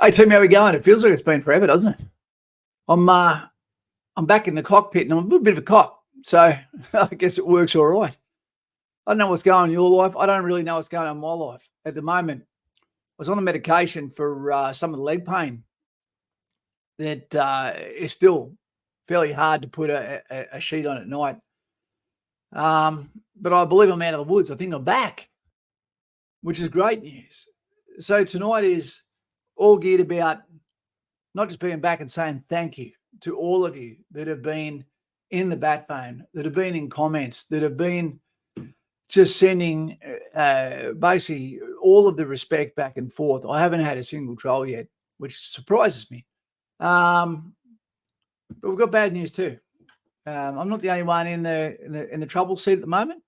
Hey, Tim, how we going? It feels like it's been forever, doesn't it? I'm back in the cockpit and I'm a little bit of a cock, so I guess it works all right. I don't know what's going on in your life. I don't really know what's going on in my life at the moment. I was on the medication for some of the leg pain that is still fairly hard to put a sheet on at night. But I believe I'm out of the woods. I think I'm back, which is great news. So tonight is all geared about not just being back and saying thank you to all of you that have been in the bat phone, that have been in comments, that have been just sending basically all of the respect back and forth. I haven't had a single troll yet, which surprises me. But we've got bad news too. I'm not the only one in the trouble seat at the moment.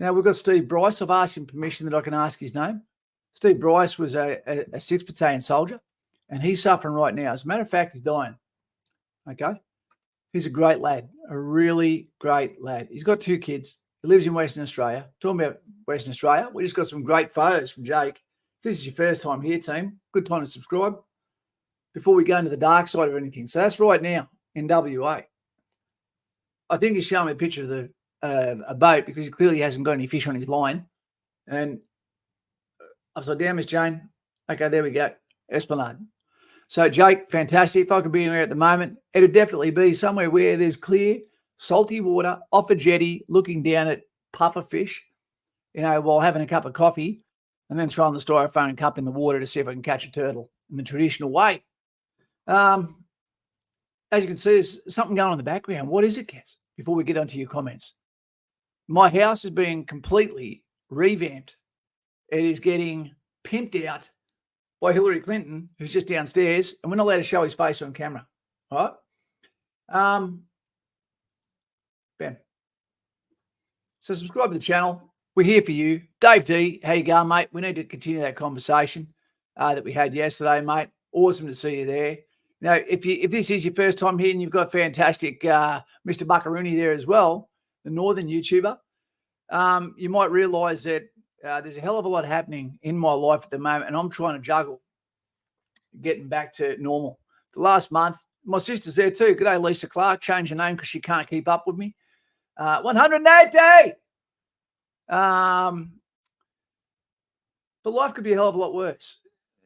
Now we've got Steve Bryce. I've asked him permission that I can ask his name. Steve Bryce was a 6th Battalion soldier, and he's suffering right now. As a matter of fact, he's dying. Okay, he's a great lad, a really great lad. He's got 2 kids. He lives in Western Australia. Talking about Western Australia, we just got some great photos from Jake. If this is your first time here, team, good time to subscribe before we go into the dark side or anything. So that's right now in WA. I think he's showing me a picture of a boat because he clearly hasn't got any fish on his line. And upside down, Miss Jane. Okay, there we go. Esplanade. So, Jake, fantastic. If I could be here at the moment, it would definitely be somewhere where there's clear, salty water off a jetty, looking down at puffer fish, while having a cup of coffee, and then throwing the styrofoam cup in the water to see if I can catch a turtle in the traditional way. As you can see, there's something going on in the background. What is it, Kez? Before we get onto your comments. My house is being completely revamped. It is getting pimped out by Hillary Clinton, who's just downstairs, and we're not allowed to show his face on camera. All right? Bam. So subscribe to the channel. We're here for you. Dave D, how you going, mate? We need to continue that conversation that we had yesterday, mate. Awesome to see you there. Now, if this is your first time here and you've got fantastic Mr. Buckaroony there as well, the Northern YouTuber, you might realise that there's a hell of a lot happening in my life at the moment, and I'm trying to juggle getting back to normal. The last month, my sister's there too. Good day, Lisa Clark. Change her name because she can't keep up with me. 180! But life could be a hell of a lot worse.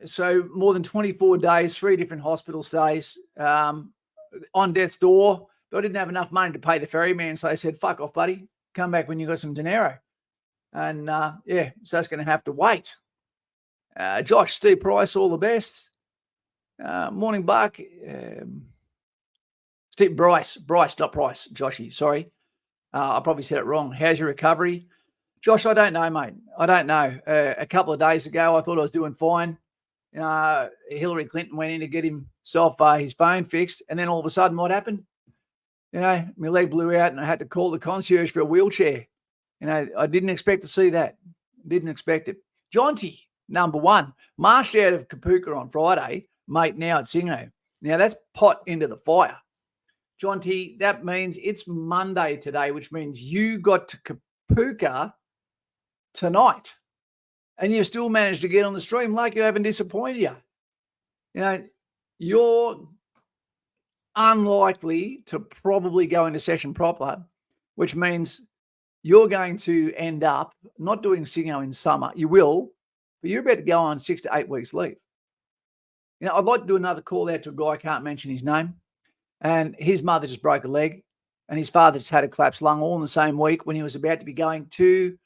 So more than 24 days, 3 different hospital stays, on death's door. But I didn't have enough money to pay the ferryman, so they said, fuck off, buddy. Come back when you got some dinero. And, so that's going to have to wait. Josh, Steve Price, all the best. Morning, Buck. Steve Bryce, not Price, Joshy, sorry. I probably said it wrong. How's your recovery? Josh, I don't know, mate. I don't know. A couple of days ago, I thought I was doing fine. Hillary Clinton went in to get himself his phone fixed, and then all of a sudden, what happened? My leg blew out, and I had to call the concierge for a wheelchair. I didn't expect to see that. Didn't expect it. Jonty, number 1, marched out of Kapuka on Friday, mate, now at Singo. Now, that's pot into the fire. Jonty, that means it's Monday today, which means you got to Kapuka tonight. And you've still managed to get on the stream like you haven't disappointed you. You're unlikely to probably go into session proper, which means you're going to end up not doing Singo in summer. You will, but you're about to go on 6 to 8 weeks leave. I'd like to do another call out to a guy, I can't mention his name, and his mother just broke a leg, and his father just had a collapsed lung all in the same week when he was about to be going to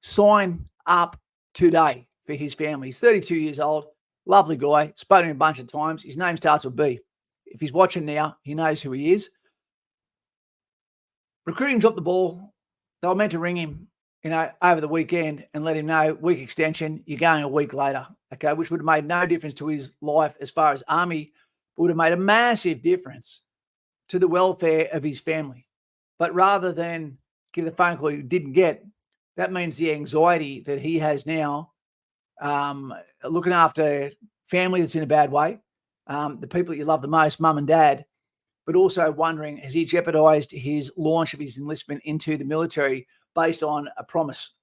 sign up today for his family. He's 32 years old, lovely guy, spoken to him a bunch of times. His name starts with B. If he's watching now, he knows who he is. Recruiting dropped the ball. They were meant to ring him, over the weekend and let him know, week extension, you're going a week later, okay, which would have made no difference to his life as far as army, but would have made a massive difference to the welfare of his family. But rather than give the phone call he didn't get, that means the anxiety that he has now, looking after family that's in a bad way, the people that you love the most, mum and dad, but also wondering, has he jeopardized his launch of his enlistment into the military based on a promise?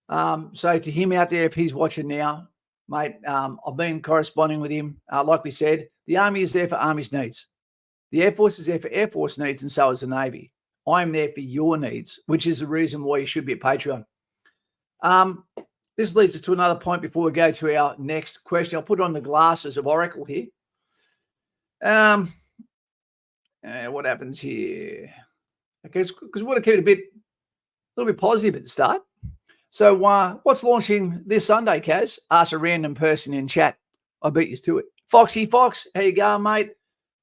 So to him out there, if he's watching now, mate. I've been corresponding with him. Like we said, the Army is there for Army's needs. The Air Force is there for Air Force needs, and so is the Navy. I'm there for your needs, which is the reason why you should be a Patreon. This leads us to another point before we go to our next question. I'll put on the glasses of Oracle here. What happens here? Okay, because we want to keep it a little bit positive at the start. So what's launching this Sunday, Kaz? Ask a random person in chat. I beat you to it. Foxy Fox, how you going, mate?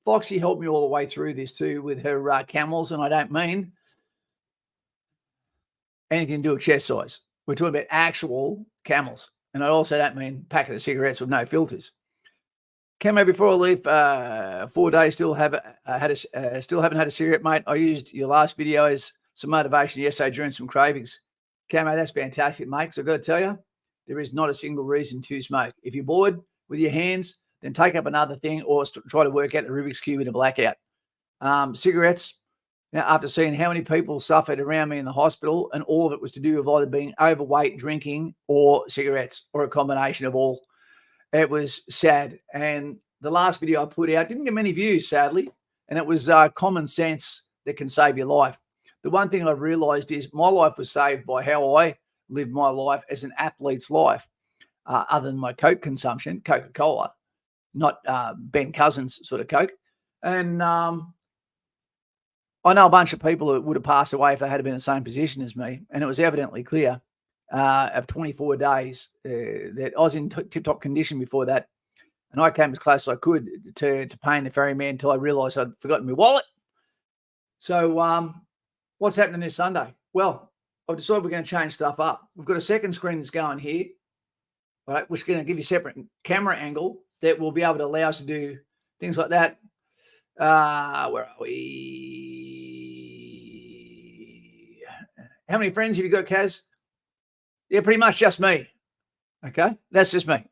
Foxy helped me all the way through this too with her camels, and I don't mean anything to do with chest size. We're talking about actual camels, and I also don't mean packet of cigarettes with no filters. Camo, before I leave, 4 days still haven't had a cigarette, mate. I used your last video as some motivation yesterday during some cravings. Camo, that's fantastic, mate. Because I've got to tell you, there is not a single reason to smoke. If you're bored with your hands, then take up another thing or try to work out the Rubik's Cube in a blackout. Cigarettes. Now, after seeing how many people suffered around me in the hospital, and all of it was to do with either being overweight, drinking, or cigarettes, or a combination of all. It was sad. And the last video I put out didn't get many views, sadly. And it was common sense that can save your life. The one thing I've realized is my life was saved by how I lived my life as an athlete's life, other than my Coke consumption, Coca-Cola, not Ben Cousins sort of Coke. And I know a bunch of people that would have passed away if they had been in the same position as me. And it was evidently clear of 24 days that I was in tip-top condition before that. And I came as close as I could to paying the ferryman until I realised I'd forgotten my wallet. So what's happening this Sunday? Well, I've decided we're going to change stuff up. We've got a second screen that's going here, right, which is going to give you a separate camera angle that will be able to allow us to do things like that. Where are we? How many friends have you got, Kaz? Yeah, pretty much just me. Okay, that's just me.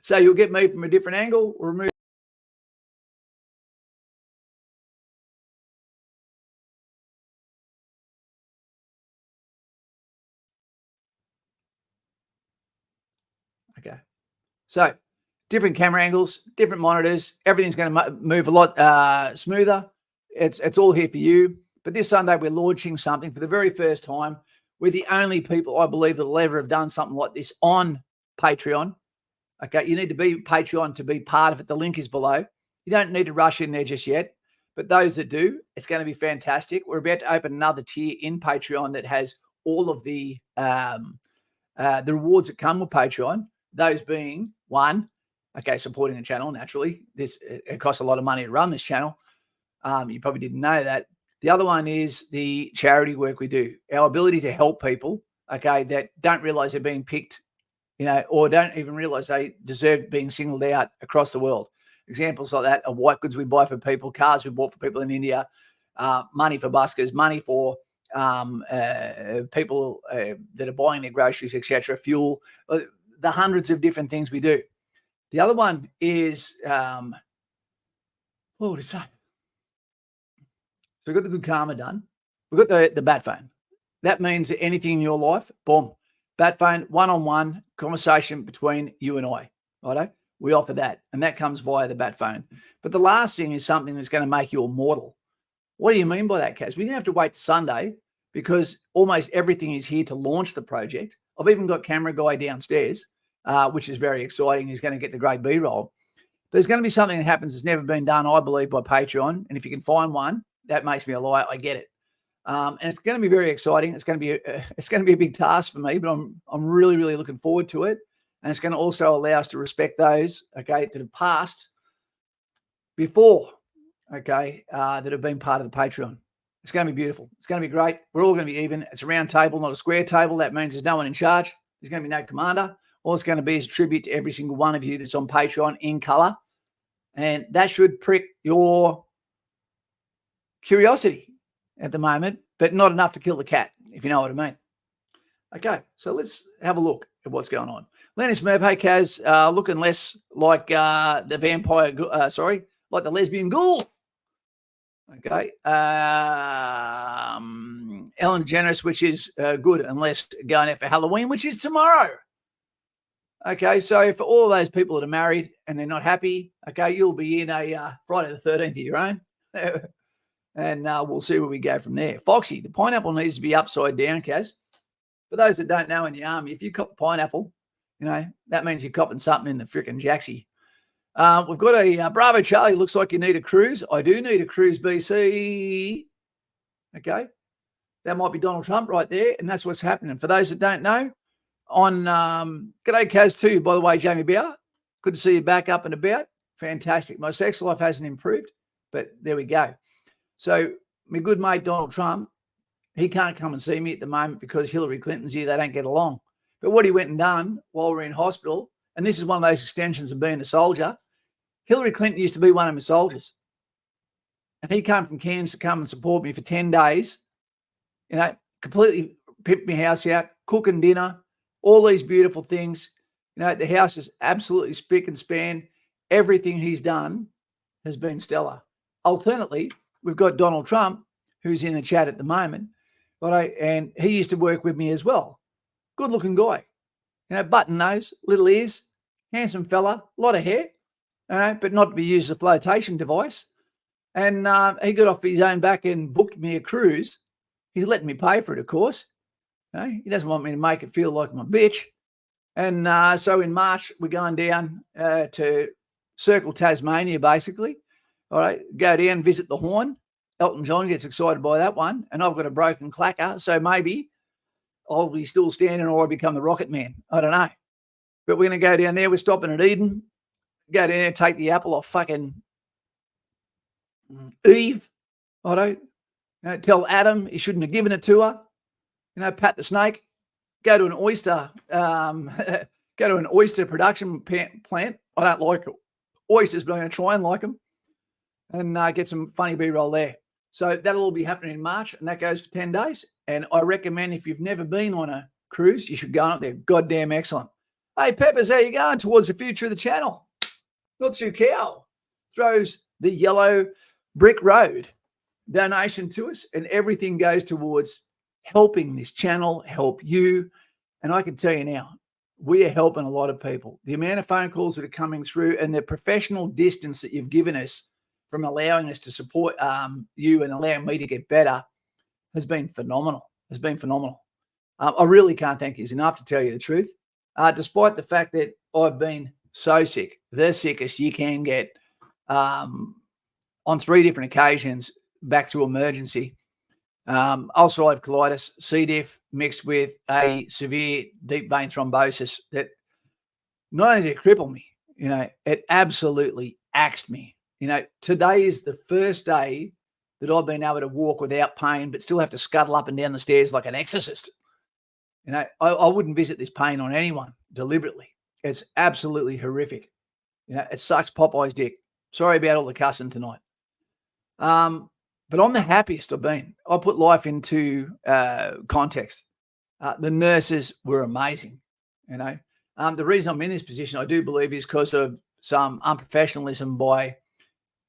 So you'll get me from a different angle. We'll remove. Okay, so different camera angles, different monitors. Everything's going to move a lot smoother. It's all here for you. But this Sunday, we're launching something for the very first time. We're the only people, I believe, that will ever have done something like this on Patreon. Okay, you need to be Patreon to be part of it. The link is below. You don't need to rush in there just yet. But those that do, it's going to be fantastic. We're about to open another tier in Patreon that has all of the rewards that come with Patreon. Those being one, okay, supporting the channel, naturally. It costs a lot of money to run this channel. You probably didn't know that. The other one is the charity work we do, our ability to help people, okay, that don't realize they're being picked, or don't even realize they deserve being singled out across the world. Examples like that are white goods we buy for people, cars we bought for people in India, money for buskers, money for people that are buying their groceries, etc., fuel, the hundreds of different things we do. The other one is, what would I say? So we've got the Good Karma done. We've got the Bat Phone. That means that anything in your life, boom, Bat Phone, one-on-one conversation between you and I, righto? We offer that, and that comes via the Bat Phone. But the last thing is something that's going to make you immortal. What do you mean by that, Kaz? We're going to have to wait to Sunday because almost everything is here to launch the project. I've even got camera guy downstairs, which is very exciting. He's going to get the great B-roll. There's going to be something that happens that's never been done, I believe, by Patreon. And if you can find one, that makes me a liar. I get it. And it's going to be very exciting. It's going to be a big task for me, but I'm really, really looking forward to it. And it's going to also allow us to respect those, okay, that have passed before, okay, that have been part of the Patreon. It's going to be beautiful. It's going to be great. We're all going to be even. It's a round table, not a square table. That means there's no one in charge. There's going to be no commander. All it's going to be is a tribute to every single one of you that's on Patreon in color. And that should prick your curiosity at the moment, but not enough to kill the cat, if you know what I mean. Okay, so let's have a look at what's going on. Lenny Smurf, hey Kaz, looking less like the vampire, like the lesbian ghoul. Okay. Ellen DeGeneres, which is good, unless going out for Halloween, which is tomorrow. Okay, so for all those people that are married and they're not happy, okay, you'll be in a Friday the 13th of your own. And we'll see where we go from there. Foxy, the pineapple needs to be upside down, Kaz. For those that don't know in the army, if you cop a pineapple, that means you're copping something in the frickin' jacksie. We've got a Bravo Charlie. Looks like you need a cruise. I do need a cruise, BC. Okay. That might be Donald Trump right there. And that's what's happening. For those that don't know, on G'day Kaz too, by the way, Jamie Bauer. Good to see you back up and about. Fantastic. My sex life hasn't improved, but there we go. So my good mate Donald Trump, he can't come and see me at the moment because Hillary Clinton's here. They don't get along. But what he went and done while we're in hospital, and this is one of those extensions of being a soldier, Hillary Clinton used to be one of my soldiers. And he came from Cairns to come and support me for 10 days, completely pimped my house out, cooking dinner, all these beautiful things. The house is absolutely spick and span. Everything he's done has been stellar. Alternately, we've got Donald Trump, who's in the chat at the moment, and he used to work with me as well. Good-looking guy. Button nose, little ears, handsome fella, a lot of hair, but not to be used as a flotation device. And he got off his own back and booked me a cruise. He's letting me pay for it, of course. He doesn't want me to make it feel like I'm a bitch. And so in March, we're going down to Circle Tasmania, basically. All right, go down, visit the Horn. Elton John gets excited by that one. And I've got a broken clacker, so maybe I'll be still standing or I'll become the Rocket Man. I don't know. But we're going to go down there. We're stopping at Eden. Go down there, take the apple off fucking Eve. I don't tell Adam he shouldn't have given it to her. Pat the snake. Go to an oyster. Go to an oyster production plant. I don't like oysters, but I'm going to try and like them. And get some funny B-roll there. So that'll all be happening in March, and that goes for 10 days. And I recommend if you've never been on a cruise, you should go up there. Goddamn excellent. Hey, Peppers, how you going? Towards the future of the channel. Not Sue Cow throws the yellow brick road donation to us, and everything goes towards helping this channel, help you. And I can tell you now, we are helping a lot of people. The amount of phone calls that are coming through and the professional distance that you've given us from allowing us to support you and allowing me to get better has been phenomenal. I really can't thank you enough, to tell you the truth. Despite the fact that I've been so sick, the sickest you can get, on 3 different occasions back through emergency. Ulcerative colitis, C. diff, mixed with a severe deep vein thrombosis that not only did it cripple me, it absolutely axed me. Today is the first day that I've been able to walk without pain, but still have to scuttle up and down the stairs like an exorcist. I wouldn't visit this pain on anyone deliberately. It's absolutely horrific. It sucks Popeye's dick. Sorry about all the cussing tonight. But I'm the happiest I've been. I put life into context. The nurses were amazing. The reason I'm in this position, I do believe, is because of some unprofessionalism by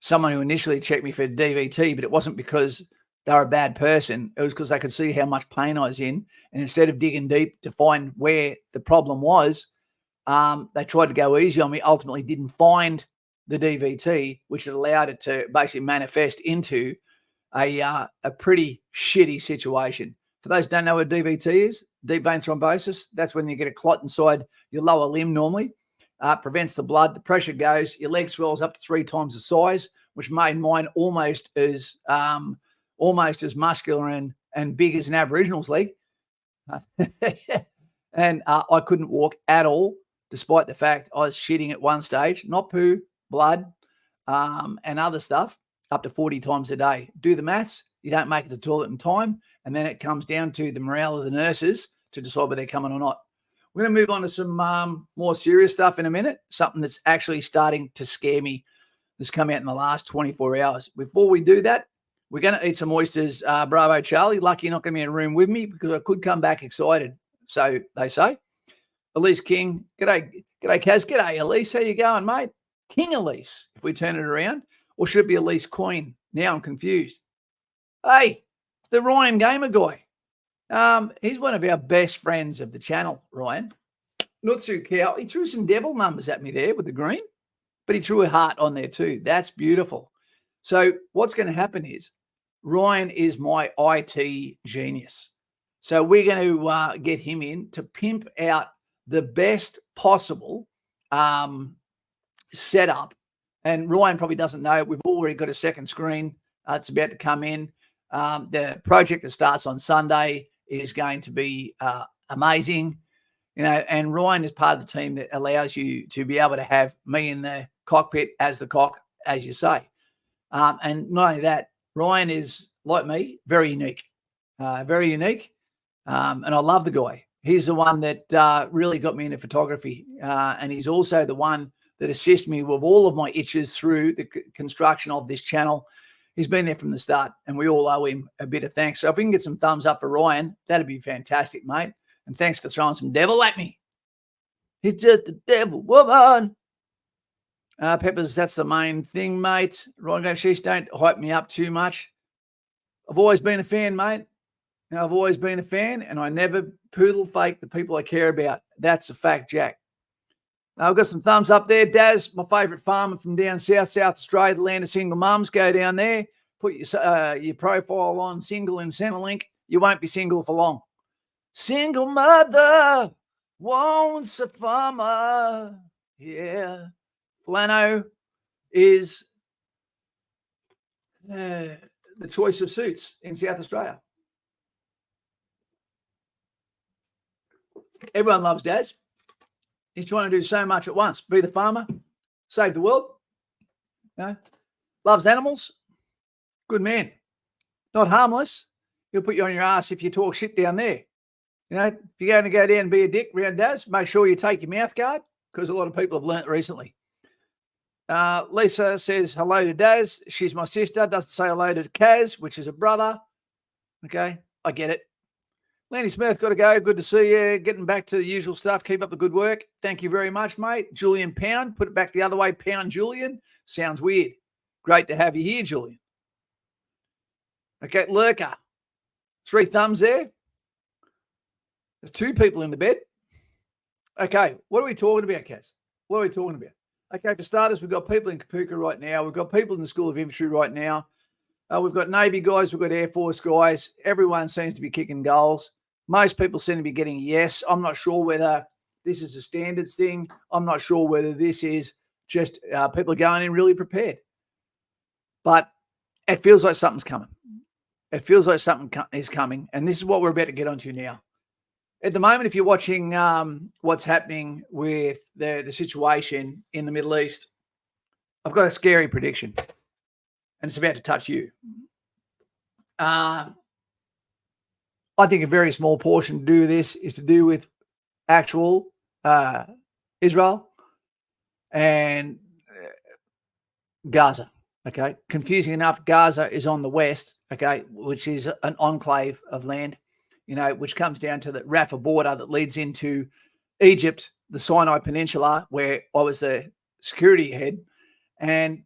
someone who initially checked me for DVT, but it wasn't because they were a bad person. It was because they could see how much pain I was in. And instead of digging deep to find where the problem was, they tried to go easy on me, ultimately didn't find the DVT, which allowed it to basically manifest into a pretty shitty situation. For those who don't know what DVT is, deep vein thrombosis, that's when you get a clot inside your lower limb normally. Prevents the blood, the pressure goes, your leg swells up to 3 times the size, which made mine almost as muscular and big as an Aboriginal's leg. And I couldn't walk at all, despite the fact I was shitting at one stage, not poo, blood, and other stuff, up to 40 times a day. Do the maths, you don't make it to the toilet in time, and then it comes down to the morale of the nurses to decide whether they're coming or not. We're going to move on to some more serious stuff in a minute, something that's actually starting to scare me that's come out in the last 24 hours. Before we do that, we're going to eat some oysters, Bravo Charlie. Lucky you're not going to be in a room with me because I could come back excited. So they say. Elise King, g'day Kaz, g'day Elise, how you going, mate? King Elise, if we turn it around, or should it be Elise Queen? Now I'm confused. Hey, the Ryan Gamer guy. He's one of our best friends of the channel, Ryan. Nutsu Cow, he threw some devil numbers at me there with the green, but he threw a heart on there too. That's beautiful. So what's going to happen is Ryan is my IT genius. So we're going to get him in to pimp out the best possible setup. And Ryan probably doesn't know, we've already got a second screen. It's about to come in. The project that starts on Sunday is going to be amazing. And Ryan is part of the team that allows you to be able to have me in the cockpit as the cock, as you say. And not only that, Ryan is, like me, very unique. And I love the guy. He's the one that really got me into photography. And he's also the one that assists me with all of my itches through the construction of this channel. He's been there from the start, and we all owe him a bit of thanks. So if we can get some thumbs up for Ryan, that'd be fantastic, mate. And thanks for throwing some devil at me. He's just a devil woman. Peppers, that's the main thing, mate. Ryan Sheesh, don't hype me up too much. I've always been a fan, mate. I've always been a fan, and I never poodle fake the people I care about. That's a fact, Jack. I've got some thumbs up there. Daz, my favourite farmer from down South Australia, the land of single mums. Go down there, put your profile on single in Centrelink. You won't be single for long. Single mother wants a farmer. Yeah. Flano is the choice of suits in South Australia. Everyone loves Daz. He's trying to do so much at once. Be the farmer, save the world. Loves animals. Good man. Not harmless. He'll put you on your ass if you talk shit down there. If you're going to go down and be a dick around Daz, make sure you take your mouth guard, because a lot of people have learnt recently. Lisa says hello to Daz. She's my sister. Doesn't say hello to Kaz, which is a brother. Okay, I get it. Lanny Smith, got to go. Good to see you. Getting back to the usual stuff. Keep up the good work. Thank you very much, mate. Julian Pound, put it back the other way. Pound Julian. Sounds weird. Great to have you here, Julian. Okay, Lurker. 3 thumbs there. There's 2 people in the bed. Okay, what are we talking about, Kaz? What are we talking about? Okay, for starters, we've got people in Kapuka right now. We've got people in the School of Infantry right now. We've got Navy guys. We've got Air Force guys. Everyone seems to be kicking goals. Most people seem to be getting yes. I'm not sure whether this is a standards thing. I'm not sure whether this is just people are going in really prepared. But it feels like something's coming. It feels like something is coming. And this is what we're about to get onto now. At the moment, if you're watching what's happening with the situation in the Middle East, I've got a scary prediction, and it's about to touch you. I think a very small portion to do with this is to do with actual Israel and Gaza. Okay, confusing enough, Gaza is on the west. Okay, which is an enclave of land, which comes down to the Rafah border that leads into Egypt, the Sinai Peninsula, where I was the security head. And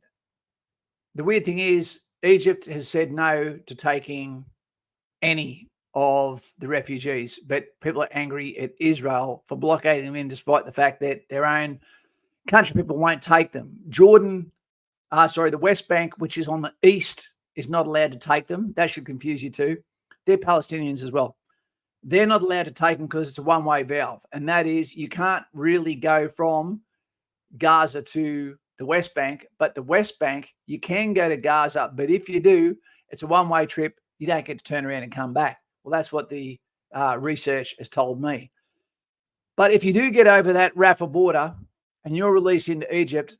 the weird thing is, Egypt has said no to taking any of the refugees, but people are angry at Israel for blockading them in, despite the fact that their own country people won't take them. Jordan, the West Bank, which is on the east, is not allowed to take them. That should confuse you too. They're Palestinians as well. They're not allowed to take them because it's a one-way valve. And that is, you can't really go from Gaza to the West Bank, but the West Bank, you can go to Gaza. But if you do, it's a one-way trip. You don't get to turn around and come back. Well, that's what the research has told me. But if you do get over that Rafah border and you're released into Egypt,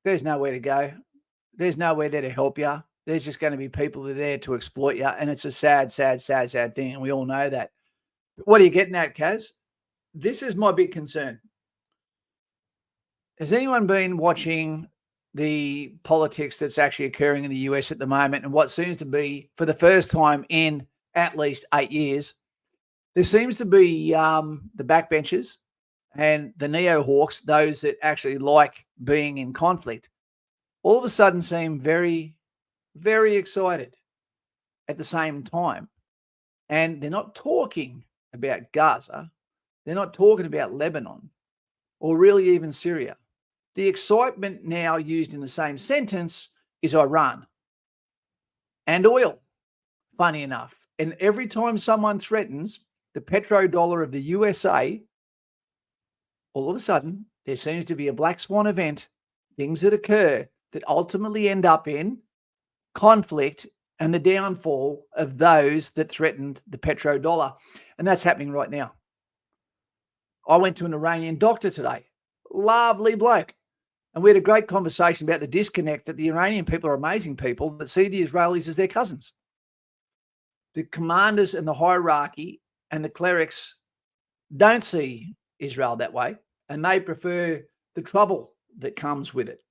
there's nowhere to go. There's nowhere there to help you. There's just going to be people that are there to exploit you. And it's a sad thing. And we all know that. But what are you getting at, Kaz? This is my big concern. Has anyone been watching the politics that's actually occurring in the US at the moment, and what seems to be, for the first time in at least 8 years, there seems to be the backbenchers and the neo-hawks, those that actually like being in conflict, all of a sudden seem very, very excited at the same time. And they're not talking about Gaza. They're not talking about Lebanon or really even Syria. The excitement now used in the same sentence is Iran and oil, funny enough. And every time someone threatens the petrodollar of the USA, all of a sudden there seems to be a black swan event, things that occur that ultimately end up in conflict and the downfall of those that threatened the petrodollar. And that's happening right now. I went to an Iranian doctor today, lovely bloke. And we had a great conversation about the disconnect that the Iranian people are amazing people that see the Israelis as their cousins. The commanders and the hierarchy and the clerics don't see Israel that way, and they prefer the trouble that comes with it.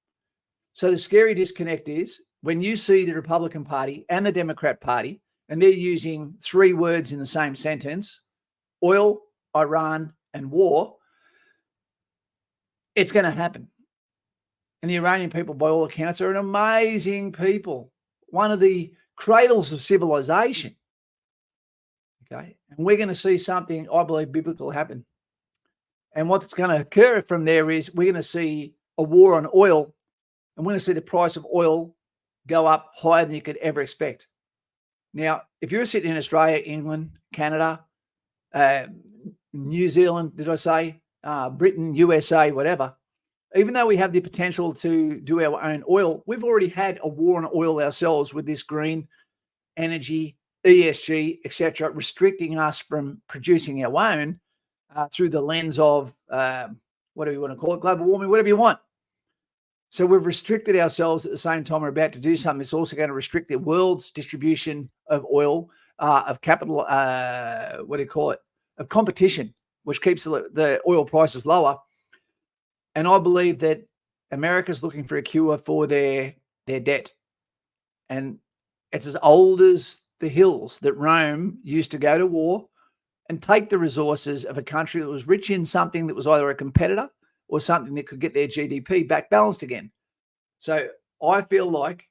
So the scary disconnect is when you see the Republican Party and the Democrat Party, and they're using three words in the same sentence, oil, Iran, and war, it's going to happen. And the Iranian people, by all accounts, are an amazing people, one of the cradles of civilization. Okay. And we're going to see something, I believe, biblical happen. And what's going to occur from there is we're going to see a war on oil, and we're going to see the price of oil go up higher than you could ever expect. Now, if you're sitting in Australia, England, Canada, New Zealand, did I say, Britain, USA, whatever, even though we have the potential to do our own oil, we've already had a war on oil ourselves with this green energy, ESG, etc., restricting us from producing our own through the lens of, what do you want to call it, global warming, whatever you want. So we've restricted ourselves at the same time we're about to do something that's also going to restrict the world's distribution of oil, of capital, of competition, which keeps the oil prices lower. And I believe that America's looking for a cure for their debt. And it's as old as the hills that Rome used to go to war and take the resources of a country that was rich in something that was either a competitor or something that could get their GDP back balanced again. So I feel like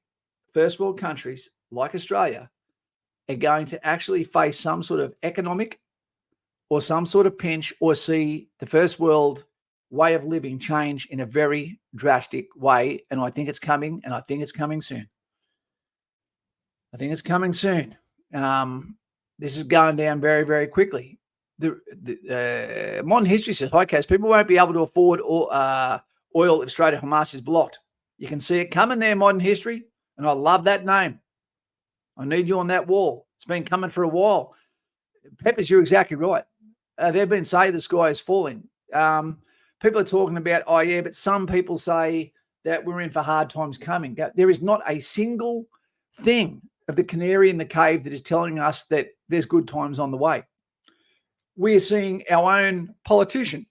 first world countries like Australia are going to actually face some sort of economic or some sort of pinch or see the first world way of living change in a very drastic way. And I think it's coming, and I think it's coming soon. I think it's coming soon. This is going down very, very quickly. The modern history says, hi, Kaz, people won't be able to afford oil if Strait of Hamas is blocked. You can see it coming there, modern history, and I love that name. I need you on that wall. It's been coming for a while. Peppers, you're exactly right. They've been saying the sky is falling. People are talking about, oh, yeah, but some people say that we're in for hard times coming. There is not a single thing of the canary in the cave that is telling us that there's good times on the way. We are seeing our own politician,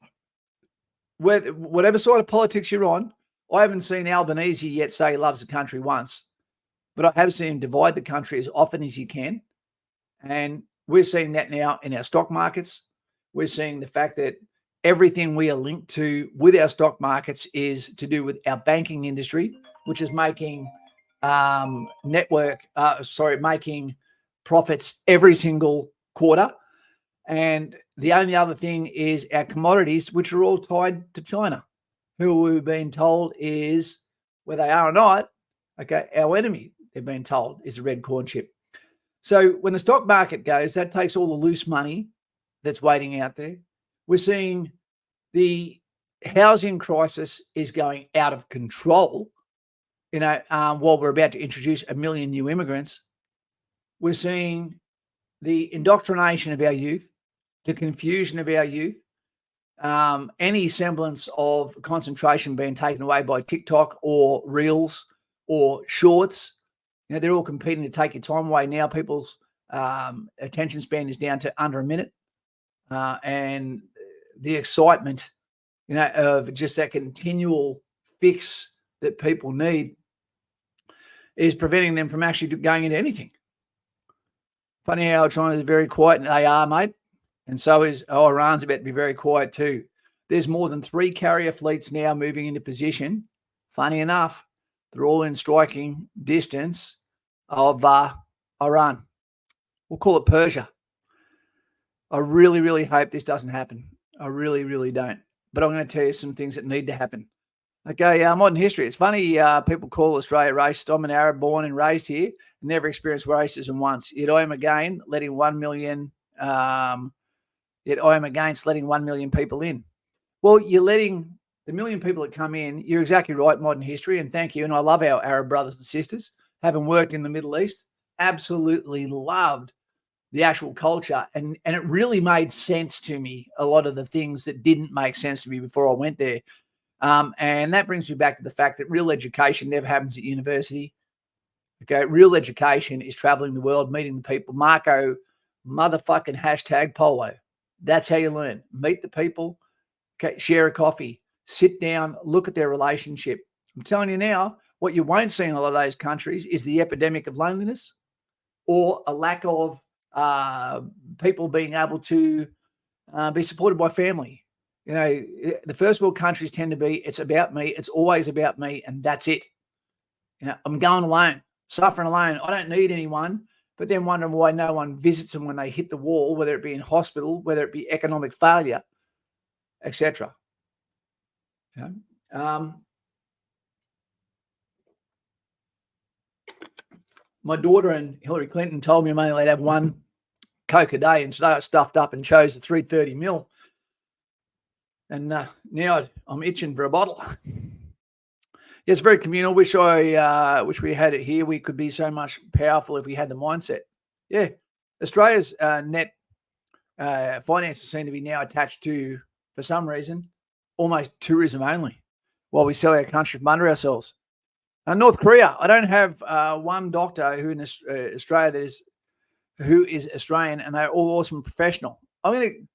whatever side of politics you're on. I haven't seen Albanese yet say he loves the country once, but I have seen him divide the country as often as he can. And we're seeing that now in our stock markets. We're seeing the fact that everything we are linked to with our stock markets is to do with our banking industry, which is making making profits every single quarter. And the only other thing is our commodities, which are all tied to China, who we've been told is, whether they are or not, okay, our enemy, they've been told, is the red corn chip. So when the stock market goes, that takes all the loose money that's waiting out there. We're seeing the housing crisis is going out of control, while we're about to introduce 1 million new immigrants. We're seeing the indoctrination of our youth, the confusion of our youth, any semblance of concentration being taken away by TikTok or Reels or Shorts. They're all competing to take your time away now. People's attention span is down to under a minute. And the excitement, of just that continual fix that people need is preventing them from actually going into anything. Funny how China is very quiet, and they are, mate. And so is Iran's about to be very quiet too. There's more than 3 carrier fleets now moving into position. Funny enough, they're all in striking distance of Iran. We'll call it Persia. I really, really hope this doesn't happen. I really, really don't. But I'm going to tell you some things that need to happen. Okay, modern history. It's funny, people call Australia racist. I'm an Arab born and raised here, never experienced racism once. Yet I am again letting 1 million, yet I am against letting 1 million people in. Well, you're letting the million people that come in, you're exactly right, modern history, and thank you. And I love our Arab brothers and sisters, having worked in the Middle East, absolutely loved the actual culture. And it really made sense to me, a lot of the things that didn't make sense to me before I went there. And that brings me back to the fact that real education never happens at university. Okay, real education is traveling the world, meeting the people. Marco, motherfucking hashtag Polo. That's how you learn. Meet the people, okay, share a coffee, sit down, look at their relationship. I'm telling you now, what you won't see in a lot of those countries is the epidemic of loneliness or a lack of people being able to be supported by family. You know, the first world countries tend to be, it's about me. It's always about me, and that's it. You know, I'm going alone, suffering alone. I don't need anyone, but then wondering why no one visits them when they hit the wall, whether it be in hospital, whether it be economic failure, etc. You know? My daughter and Hillary Clinton told me I'm only allowed to have one Coke a day, and today I stuffed up and chose the 330 mil. And now I'm itching for a bottle. It's very communal. Wish we had it here. We could be so much powerful if we had the mindset. Yeah, Australia's net finances seem to be now attached to, for some reason, almost tourism only, while we sell our country from under ourselves. North Korea. I don't have one doctor who in Australia who is Australian, and they're all awesome and professional. I'm going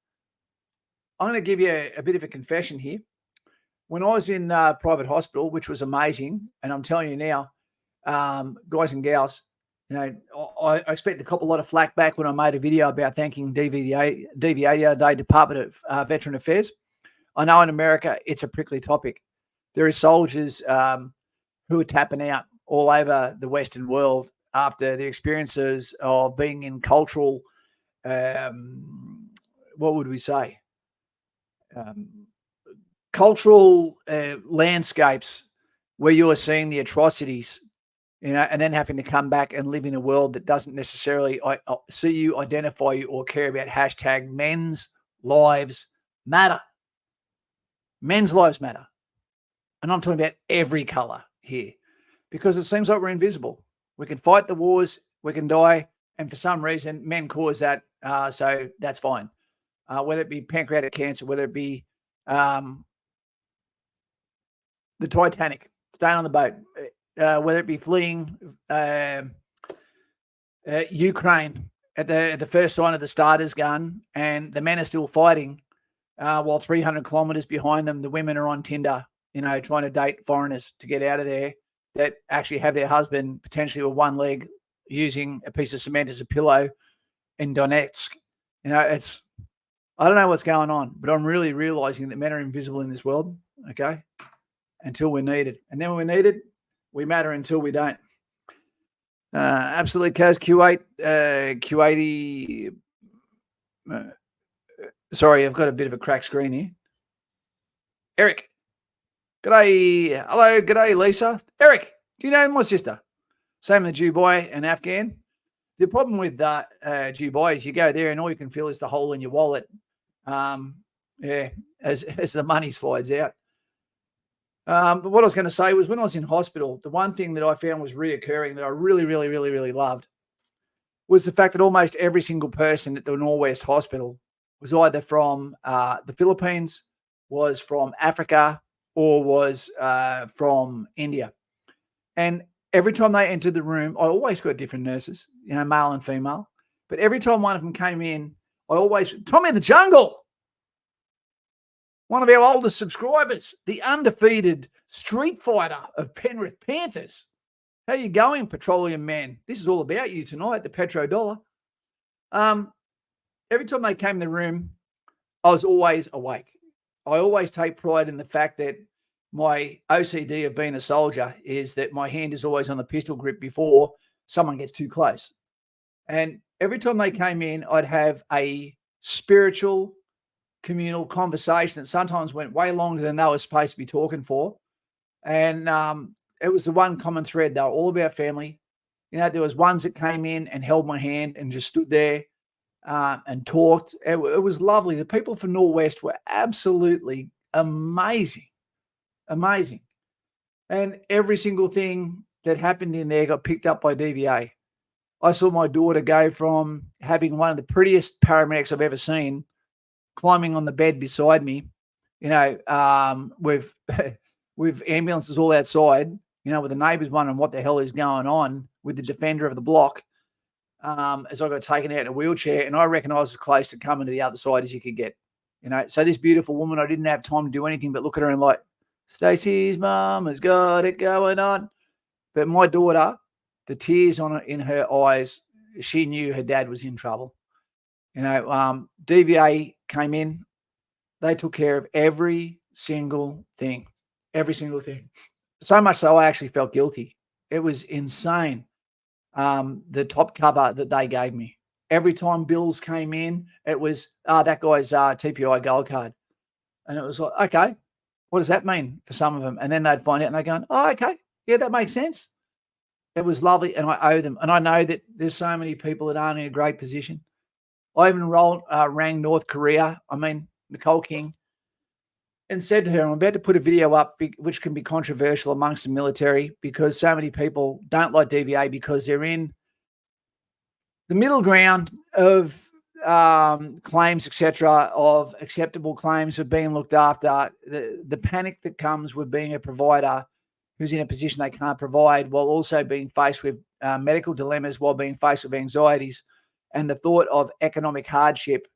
to give you a bit of a confession here. When I was in private hospital, which was amazing, and I'm telling you now, guys and gals, you know, I expect to cop a lot of flack back when I made a video about thanking DVA the other day, Department of Veteran Affairs. I know in America it's a prickly topic. There are soldiers who are tapping out all over the Western world after the experiences of being in cultural, what would we say? Cultural landscapes where you are seeing the atrocities, you know, and then having to come back and live in a world that doesn't necessarily see you, identify you, or care about hashtag men's lives matter. Men's lives matter. And I'm talking about every color here, because it seems like we're invisible. We can fight the wars, we can die, and for some reason, men cause that, so that's fine. Whether it be pancreatic cancer, whether it be the Titanic, staying on the boat, whether it be fleeing Ukraine at the first sign of the starter's gun, and the men are still fighting, while 300 kilometers behind them, the women are on Tinder, you know, trying to date foreigners to get out of there, that actually have their husband potentially with one leg using a piece of cement as a pillow in Donetsk. You know, I don't know what's going on, but I'm really realizing that men are invisible in this world, okay, until we're needed. And then when we're needed, we matter until we don't. Absolutely, Kaz, Q8, Q80. Sorry, I've got a bit of a cracked screen here. Eric. G'day. Hello, g'day, Lisa. Eric, do you know my sister? Same with Dubai and Afghan. The problem with Dubai is you go there and all you can feel is the hole in your wallet. Yeah, as the money slides out. But what I was going to say was, when I was in hospital, the one thing that I found was reoccurring that I really, really, really, really loved was the fact that almost every single person at the Norwest Hospital was either from the Philippines, was from Africa, or was from India. And every time they entered the room, I always got different nurses, you know, male and female. But every time one of them came in, I always, Tommy the Jungle, one of our oldest subscribers, the undefeated street fighter of Penrith Panthers. How you going, Petroleum Man? This is all about you tonight, the petrodollar. Every time they came in the room, I was always awake. I always take pride in the fact that my OCD of being a soldier is that my hand is always on the pistol grip before someone gets too close. And every time they came in, I'd have a spiritual communal conversation that sometimes went way longer than they were supposed to be talking for. And it was the one common thread. They were all about family. You know, there was ones that came in and held my hand and just stood there and talked. It was lovely. The people from Norwest were absolutely amazing, amazing. And every single thing that happened in there got picked up by DVA. I saw my daughter go from having one of the prettiest paramedics I've ever seen climbing on the bed beside me, you know, with with ambulances all outside, you know, with the neighbours wondering what the hell is going on with the defender of the block. As I got taken out in a wheelchair, and I reckon I was as close to coming to the other side as you could get, you know. So this beautiful woman, I didn't have time to do anything but look at her and like, Stacey's mum has got it going on. But my daughter, the tears in her eyes, she knew her dad was in trouble. You know, DVA came in, they took care of every single thing, So much so I actually felt guilty. It was insane. The top cover that they gave me. Every time bills came in, it was, that guy's TPI gold card. And it was like, okay, what does that mean for some of them? And then they'd find out and they're going, oh, okay, yeah, that makes sense. It was lovely, and I owe them. And I know that there's so many people that aren't in a great position. I even rang North Korea, Nicole King, and said to her, I'm about to put a video up which can be controversial amongst the military because so many people don't like DVA because they're in the middle ground of claims, etc., of acceptable claims of being looked after, the panic that comes with being a provider who's in a position they can't provide while also being faced with medical dilemmas, while being faced with anxieties, and the thought of economic hardship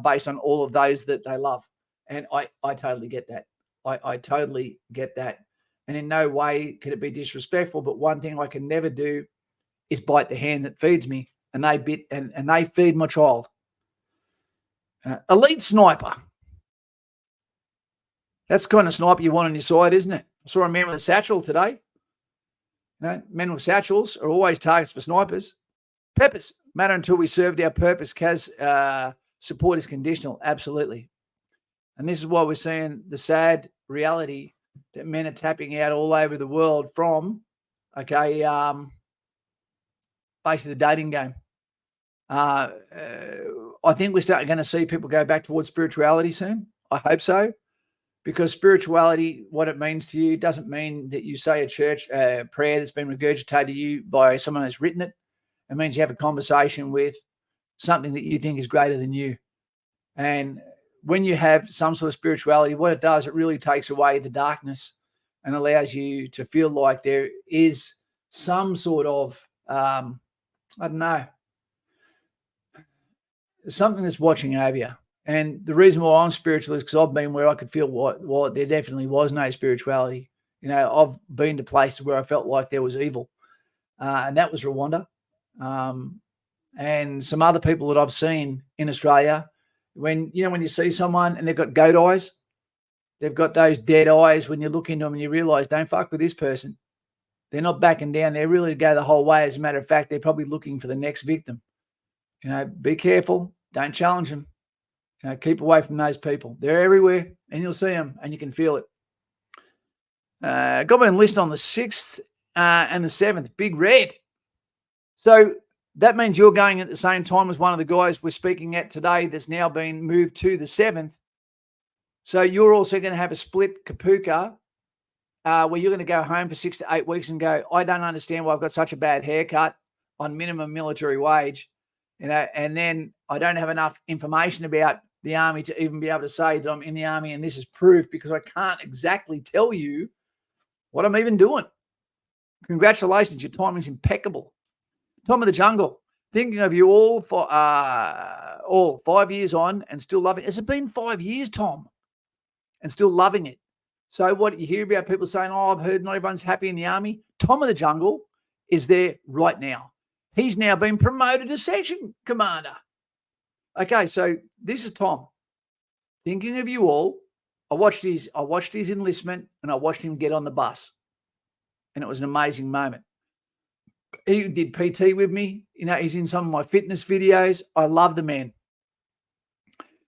based on all of those that they love. And I totally get that. I totally get that. And in no way can it be disrespectful, but one thing I can never do is bite the hand that feeds me, and they feed my child. Elite sniper. That's the kind of sniper you want on your side, isn't it? I saw a man with a satchel today. You know, men with satchels are always targets for snipers. Peppers matter until we served our purpose. Kaz, support is conditional. Absolutely. And this is why we're seeing the sad reality that men are tapping out all over the world from, basically the dating game. I think we're starting going to see people go back towards spirituality soon. I hope so. Because spirituality, what it means to you, doesn't mean that you say a church prayer that's been regurgitated to you by someone who's written it. It means you have a conversation with something that you think is greater than you. And when you have some sort of spirituality, what it does, it really takes away the darkness and allows you to feel like there is some sort of, something that's watching over you. And the reason why I'm spiritual is because I've been where I could feel what there definitely was no spirituality. You know, I've been to places where I felt like there was evil, and that was Rwanda. And some other people that I've seen in Australia, when you see someone and they've got goat eyes, they've got those dead eyes. When you look into them and you realize, don't fuck with this person. They're not backing down. They're really to go the whole way. As a matter of fact, they're probably looking for the next victim. You know, be careful. Don't challenge them. You know, keep away from those people. They're everywhere, and you'll see them, and you can feel it. Got me enlisted on the 6th and the 7th. Big Red. So that means you're going at the same time as one of the guys we're speaking at today that's now been moved to the 7th. So you're also going to have a split kapuka where you're going to go home for 6 to 8 weeks and go, I don't understand why I've got such a bad haircut on minimum military wage. You know, and then I don't have enough information about the army to even be able to say that I'm in the army and this is proof because I can't exactly tell you what I'm even doing. Congratulations, your timing's impeccable. Tom of the Jungle, thinking of you all for all 5 years on and still loving it. Has it been 5 years, Tom? And still loving it. So what you hear about people saying, oh, I've heard not everyone's happy in the army. Tom of the Jungle is there right now. He's now been promoted to section commander. Okay, so this is Tom. Thinking of you all. I watched his enlistment and I watched him get on the bus. And it was an amazing moment. He did PT with me. You know, he's in some of my fitness videos. I love the man.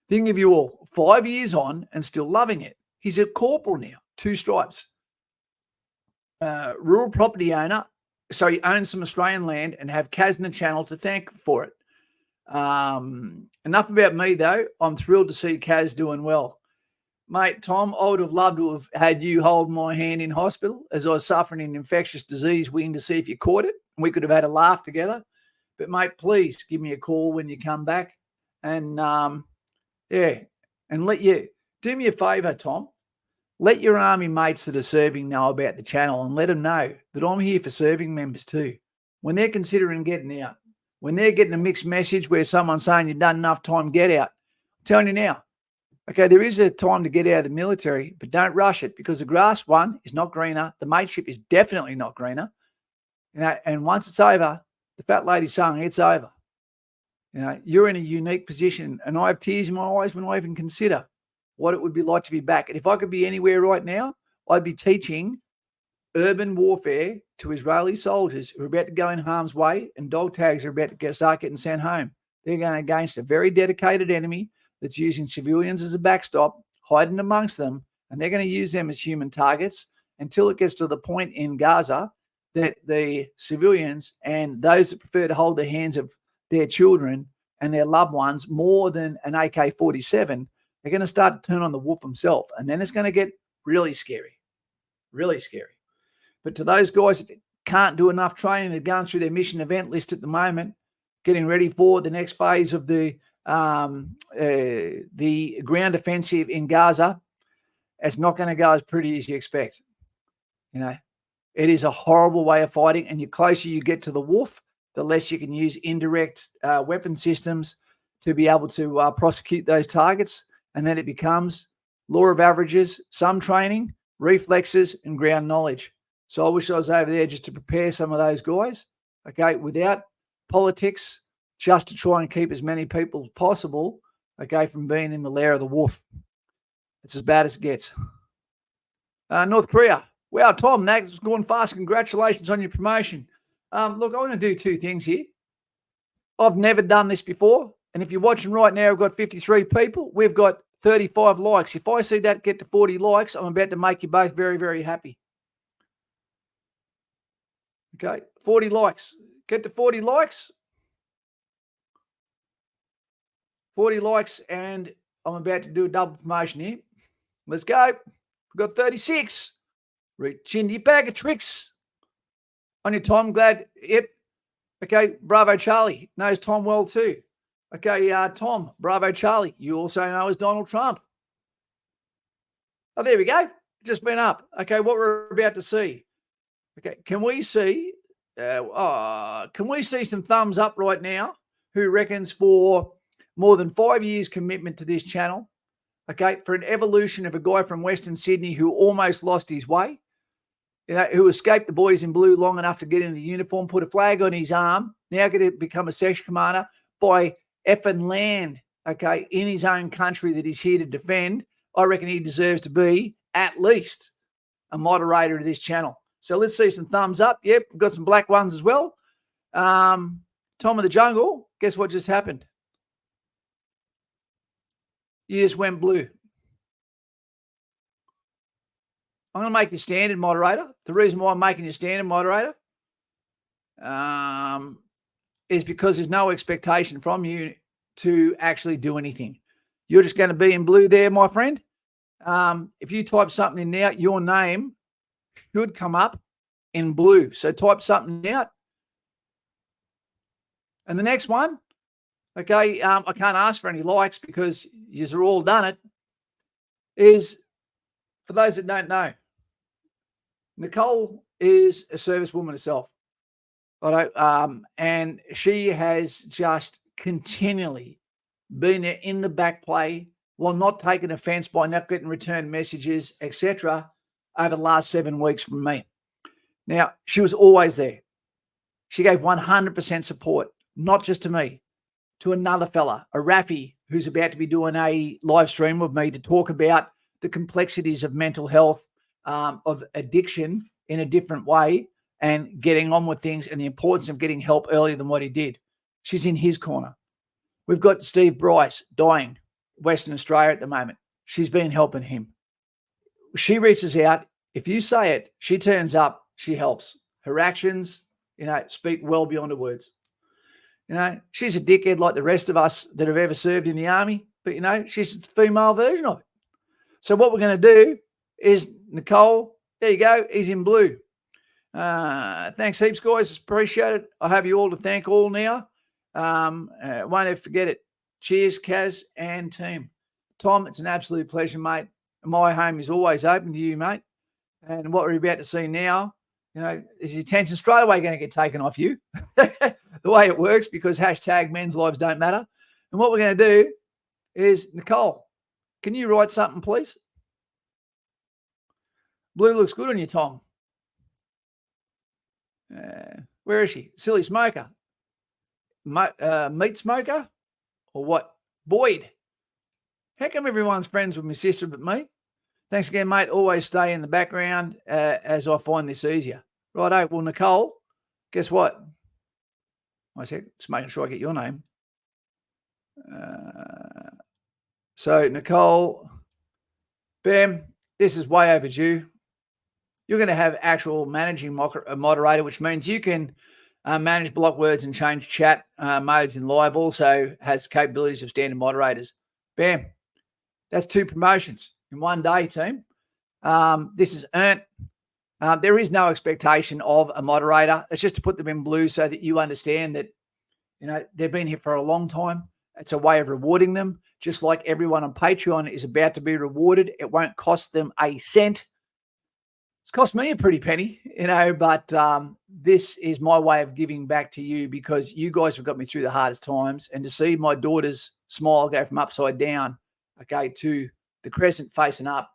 Thinking of you all. 5 years on and still loving it. He's a corporal now, 2 stripes. Rural property owner. So he owns some Australian land and have Kaz in the channel to thank for it. Enough about me, though. I'm thrilled to see Kaz doing well. Mate, Tom, I would have loved to have had you hold my hand in hospital as I was suffering an infectious disease, waiting to see if you caught it. And we could have had a laugh together. But, mate, please give me a call when you come back. And, and do me a favour, Tom. Let your army mates that are serving know about the channel and let them know that I'm here for serving members too. When they're considering getting out, when they're getting a mixed message where someone's saying you've done enough time, get out. I'm telling you now, okay, there is a time to get out of the military, but don't rush it because the grass, one, is not greener. The mateship is definitely not greener. And once it's over, the fat lady's saying it's over. You're in a unique position, and I have tears in my eyes when I even consider what it would be like to be back. And if I could be anywhere right now, I'd be teaching urban warfare to Israeli soldiers who are about to go in harm's way, and dog tags are about to start getting sent home. They're going against a very dedicated enemy that's using civilians as a backstop, hiding amongst them, and they're going to use them as human targets until it gets to the point in Gaza that the civilians and those that prefer to hold the hands of their children and their loved ones more than an AK-47, they're going to start to turn on the wolf himself. And then it's going to get really scary, really scary. But to those guys that can't do enough training, they're going through their mission event list at the moment, getting ready for the next phase of the ground offensive in Gaza, it's not going to go as pretty as you expect. It is a horrible way of fighting. And the closer you get to the wolf, the less you can use indirect weapon systems to be able to prosecute those targets. And then it becomes law of averages, some training, reflexes, and ground knowledge. So I wish I was over there just to prepare some of those guys, okay, without politics, just to try and keep as many people as possible, okay, from being in the lair of the wolf. It's as bad as it gets. North Korea. Wow, Tom, that's going fast. Congratulations on your promotion. Look, I want to do 2 things here. I've never done this before. And if you're watching right now, we've got 53 people. We've got 35 likes. If I see that get to 40 likes, I'm about to make you both very, very happy. Okay, 40 likes. Get to 40 likes. 40 likes, and I'm about to do a double promotion here. Let's go. We've got 36. Reach into your bag of tricks. On your Tom, glad. Yep. Okay, bravo, Charlie. Knows Tom well too. Okay, Tom, bravo, Charlie. You also know as Donald Trump. Oh, there we go. Just been up. Okay, what we're about to see. Okay, can we see some thumbs up right now? Who reckons for more than 5 years commitment to this channel? Okay, for an evolution of a guy from Western Sydney who almost lost his way, who escaped the boys in blue long enough to get into the uniform, put a flag on his arm, now going to become a section commander by effing land, okay, in his own country that he's here to defend. I reckon he deserves to be at least a moderator of this channel. So let's see some thumbs up. Yep, we've got some black ones as well. Tom of the Jungle, guess what just happened? You just went blue. I'm going to make you standard moderator. The reason why I'm making you standard moderator is because there's no expectation from you to actually do anything. You're just going to be in blue there, my friend. If you type something in now, your name should come up in blue. So type something out. And the next one, okay, I can't ask for any likes because you've all done it, is, for those that don't know, Nicole is a servicewoman herself. And she has just continually been there in the back play while not taking offense by not getting return messages, etc., over the last 7 weeks from me. Now, she was always there. She gave 100% support, not just to me, to another fella, a Rafi, who's about to be doing a live stream with me to talk about the complexities of mental health, of addiction in a different way, and getting on with things and the importance of getting help earlier than what he did. She's in his corner. We've got Steve Bryce dying. Western Australia at the moment. She's been helping him. She reaches out. If you say it, she turns up. She helps. Her actions, speak well beyond her words. She's a dickhead like the rest of us that have ever served in the army, but, she's the female version of it. So what we're going to do is, Nicole, there you go. He's in blue. Thanks heaps, guys. Appreciate it. I have you all to thank all now. Won't ever forget it. Cheers, Kaz and team. Tom, it's an absolute pleasure, mate. My home is always open to you, mate. And what we're about to see now, is your attention straight away going to get taken off you. The way it works, because hashtag men's lives don't matter. And what we're going to do is, Nicole, can you write something, please? Blue looks good on you, Tom. Where is she? Silly smoker. Meat smoker? Or what? Boyd. How come everyone's friends with my sister but me? Thanks again, mate. Always stay in the background as I find this easier. Righto. Well, Nicole, guess what? I said, just making sure I get your name. So, Nicole, bam, this is way overdue. You're going to have actual managing moderator, which means you can manage block words and change chat modes in live. Also has capabilities of standard moderators. Bam. That's 2 promotions in one day, team. This is earned. There is no expectation of a moderator. It's just to put them in blue so that you understand that, they've been here for a long time. It's a way of rewarding them, just like everyone on Patreon is about to be rewarded. It won't cost them a cent. It's cost me a pretty penny, but this is my way of giving back to you, because you guys have got me through the hardest times. And to see my daughter's smile go from upside down, to the crescent facing up,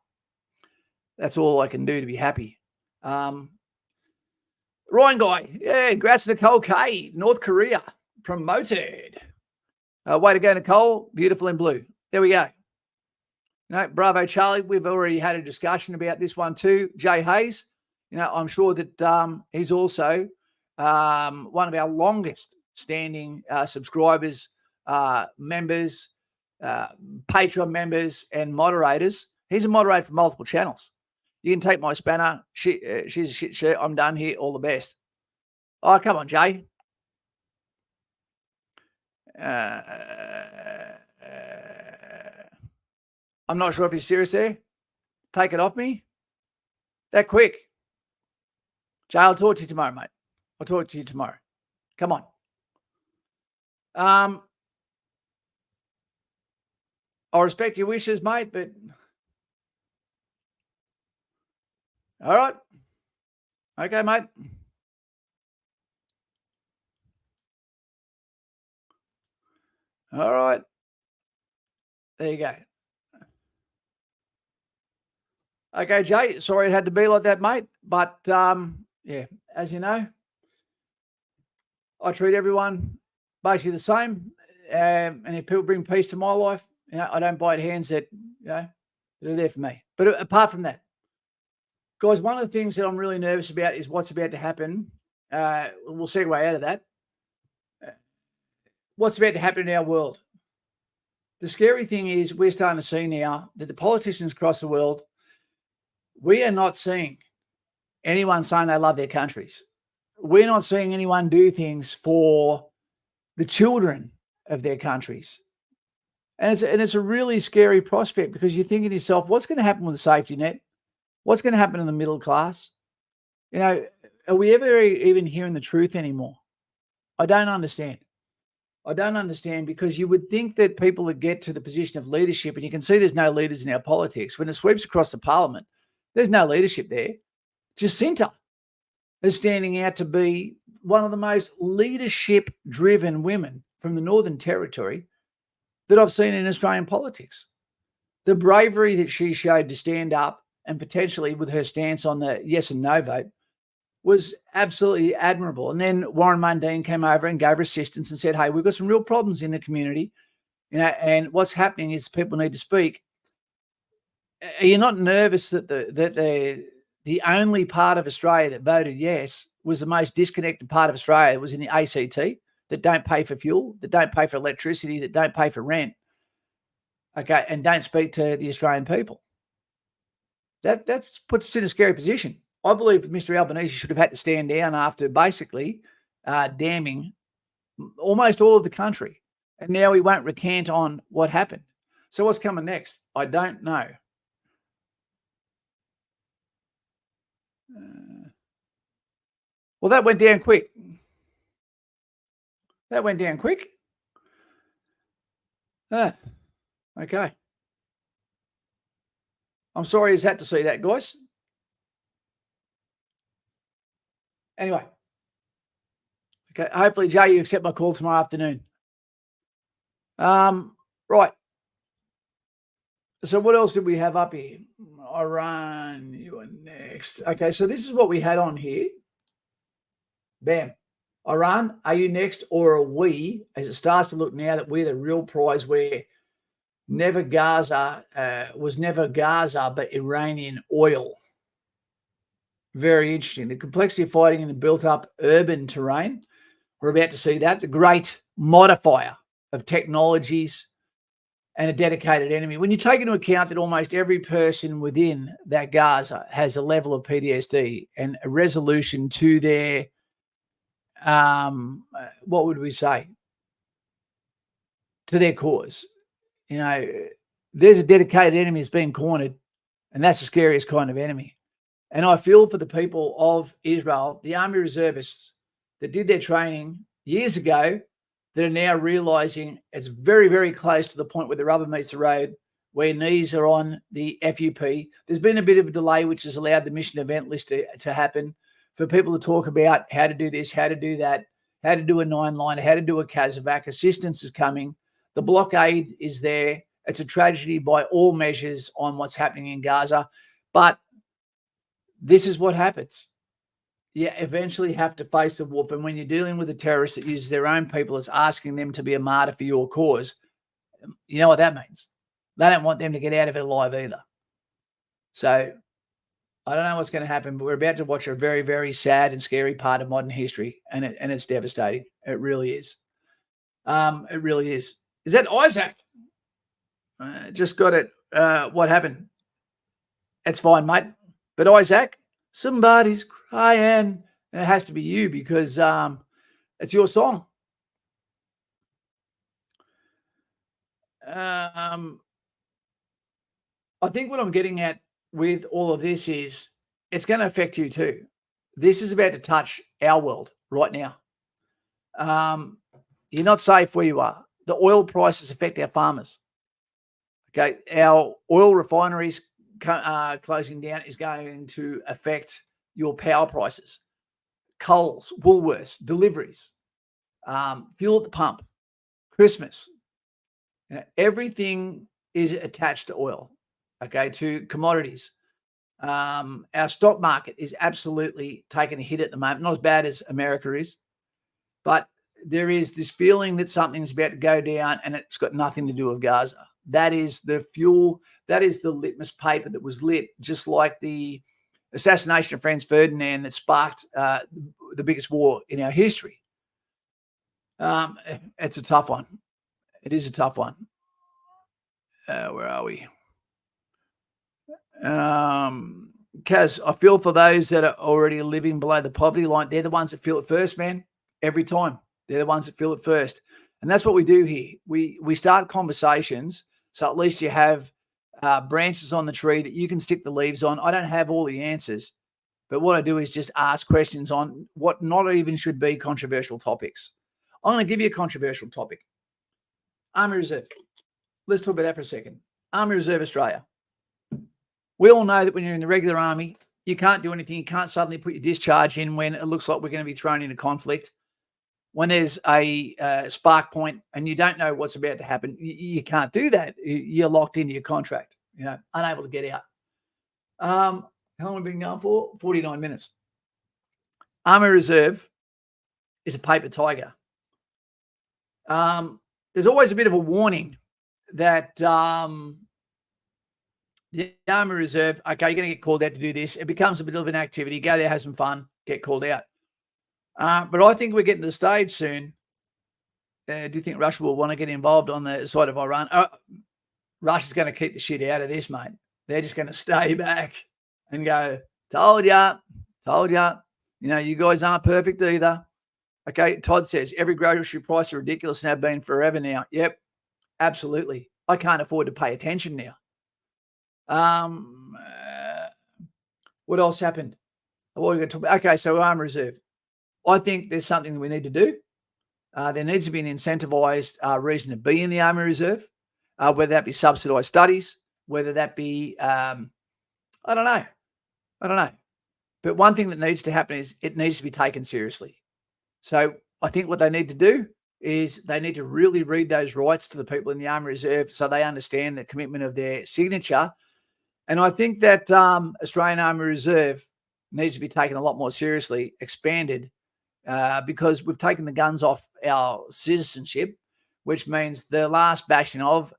that's all I can do to be happy. Ryan Guy, yeah, congrats Nicole K, North Korea, promoted. Way to go, Nicole, beautiful in blue. There we go. Bravo, Charlie. We've already had a discussion about this one too. Jay Hayes, I'm sure that he's also one of our longest standing subscribers, members, Patreon members, and moderators. He's a moderator for multiple channels. You can take my spanner. She's a shit shirt. I'm done here. All the best. Oh, come on, Jay. I'm not sure if he's serious there. Take it off me. That quick. Jay, I'll talk to you tomorrow, mate. I'll talk to you tomorrow. Come on. I respect your wishes, mate, but all right. Okay, mate. All right. There you go. Okay, Jay, sorry it had to be like that, mate. But, yeah, as you know, I treat everyone basically the same. And if people bring peace to my life, I don't bite hands that, that are there for me. But apart from that, guys, one of the things that I'm really nervous about is what's about to happen. We'll segue out of that. What's about to happen in our world? The scary thing is we're starting to see now that the politicians across the world, we are not seeing anyone saying they love their countries. We're not seeing anyone do things for the children of their countries. And it's a really scary prospect, because you're thinking to yourself, what's going to happen with the safety net? What's going to happen in the middle class? Are we ever even hearing the truth anymore? I don't understand. Because you would think that people that get to the position of leadership, and you can see there's no leaders in our politics, when it sweeps across the parliament, there's no leadership there. Jacinta is standing out to be one of the most leadership-driven women from the Northern Territory that I've seen in Australian politics. The bravery that she showed to stand up, and potentially with her stance on the yes and no vote, was absolutely admirable. And then Warren Mundine came over and gave her assistance and said, hey, we've got some real problems in the community, and what's happening is people need to speak. Are you not nervous that the only part of Australia that voted yes was the most disconnected part of Australia? It was in the ACT, that don't pay for fuel, that don't pay for electricity, that don't pay for rent. okay, and don't speak to the Australian people. That puts us in a scary position. I believe Mr. Albanese should have had to stand down after basically damning almost all of the country. And now he won't recant on what happened. So what's coming next? I don't know. Well, that went down quick. That went down quick. Okay. I'm sorry he's had to see that, guys. Anyway. Okay. Hopefully, Jay, you accept my call tomorrow afternoon. Right. So what else did we have up here? Iran, you are next. Okay, so this is what we had on here. Bam. Iran, are you next or are we, as it starts to look now that we're the real prize, where never Gaza was never Gaza, but Iranian oil. Very interesting. The complexity of fighting in the built-up urban terrain. We're about to see that. The great modifier of technologies and a dedicated enemy. When you take into account that almost every person within that Gaza has a level of PTSD and a resolution to their, what would we say, to their cause. You know, there's a dedicated enemy that's been cornered, and that's the scariest kind of enemy. And I feel for the people of Israel, the army reservists that did their training years ago, that are now realizing it's very, very close to the point where the rubber meets the road, where knees are on the FUP. There's been a bit of a delay, which has allowed the mission event list to happen, for people to talk about how to do this, how to do that, how to do a 9-line, how to do a Kazovac. Assistance is coming. The blockade is there. It's a tragedy by all measures on what's happening in Gaza. But this is what happens. You eventually have to face a whoop. And when you're dealing with a terrorist that uses their own people as asking them to be a martyr for your cause, you know what that means. They don't want them to get out of it alive either. So I don't know what's going to happen, but we're about to watch a very, very sad and scary part of modern history. And it's devastating. It really is. It really is. Is that Isaac? Just got it. What happened? It's fine, mate. But Isaac, somebody's crying. And it has to be you because it's your song. I think what I'm getting at with all of this is it's going to affect you too. This is about to touch our world right now. You're not safe where you are. The oil prices affect our farmers. Okay, our oil refineries closing down is going to affect your power prices. Coles, Woolworths, deliveries, fuel at the pump, Christmas. You know, everything is attached to oil, okay, to commodities. Our stock market is absolutely taking a hit at the moment, not as bad as America is, but there is this feeling that something's about to go down and it's got nothing to do with Gaza. That is the fuel. That is the litmus paper that was lit, just like the assassination of Franz Ferdinand that sparked the biggest war in our history. It's a tough one. It is a tough one. Where are we? Kaz, I feel for those that are already living below the poverty line. They're the ones that feel it first, man. Every time. They're the ones that feel it first. And that's what we do here. We start conversations, so at least you have branches on the tree that you can stick the leaves on. I don't have all the answers, but what I do is just ask questions on what not even should be controversial topics. I'm going to give you a controversial topic. Army Reserve. Let's talk about that for a second. Army Reserve Australia. We all know that when you're in the regular army, you can't do anything. You can't suddenly put your discharge in when it looks like we're going to be thrown into conflict. When there's a spark point and you don't know what's about to happen, you can't do that. You're locked into your contract, unable to get out. How long have we been going for? 49 minutes. Army Reserve is a paper tiger. There's always a bit of a warning that the Army Reserve, okay, you're going to get called out to do this. It becomes a bit of an activity. Go there, have some fun, get called out. But I think we're getting to the stage soon. Do you think Russia will want to get involved on the side of Iran? Russia's going to keep the shit out of this, mate. They're just going to stay back and go, told ya. You know, you guys aren't perfect either. Okay, Todd says, every grocery price is ridiculous and have been forever now. Yep, absolutely. I can't afford to pay attention now. What else happened? What are we going to talk about? Okay, so Army Reserve. I think there's something that we need to do. There needs to be an incentivized reason to be in the Army Reserve, whether that be subsidized studies, whether that be, I don't know. But one thing that needs to happen is it needs to be taken seriously. So I think what they need to do is they need to really read those rights to the people in the Army Reserve so they understand the commitment of their signature. And I think that Australian Army Reserve needs to be taken a lot more seriously, expanded, because we've taken the guns off our citizenship, which means the last bastion of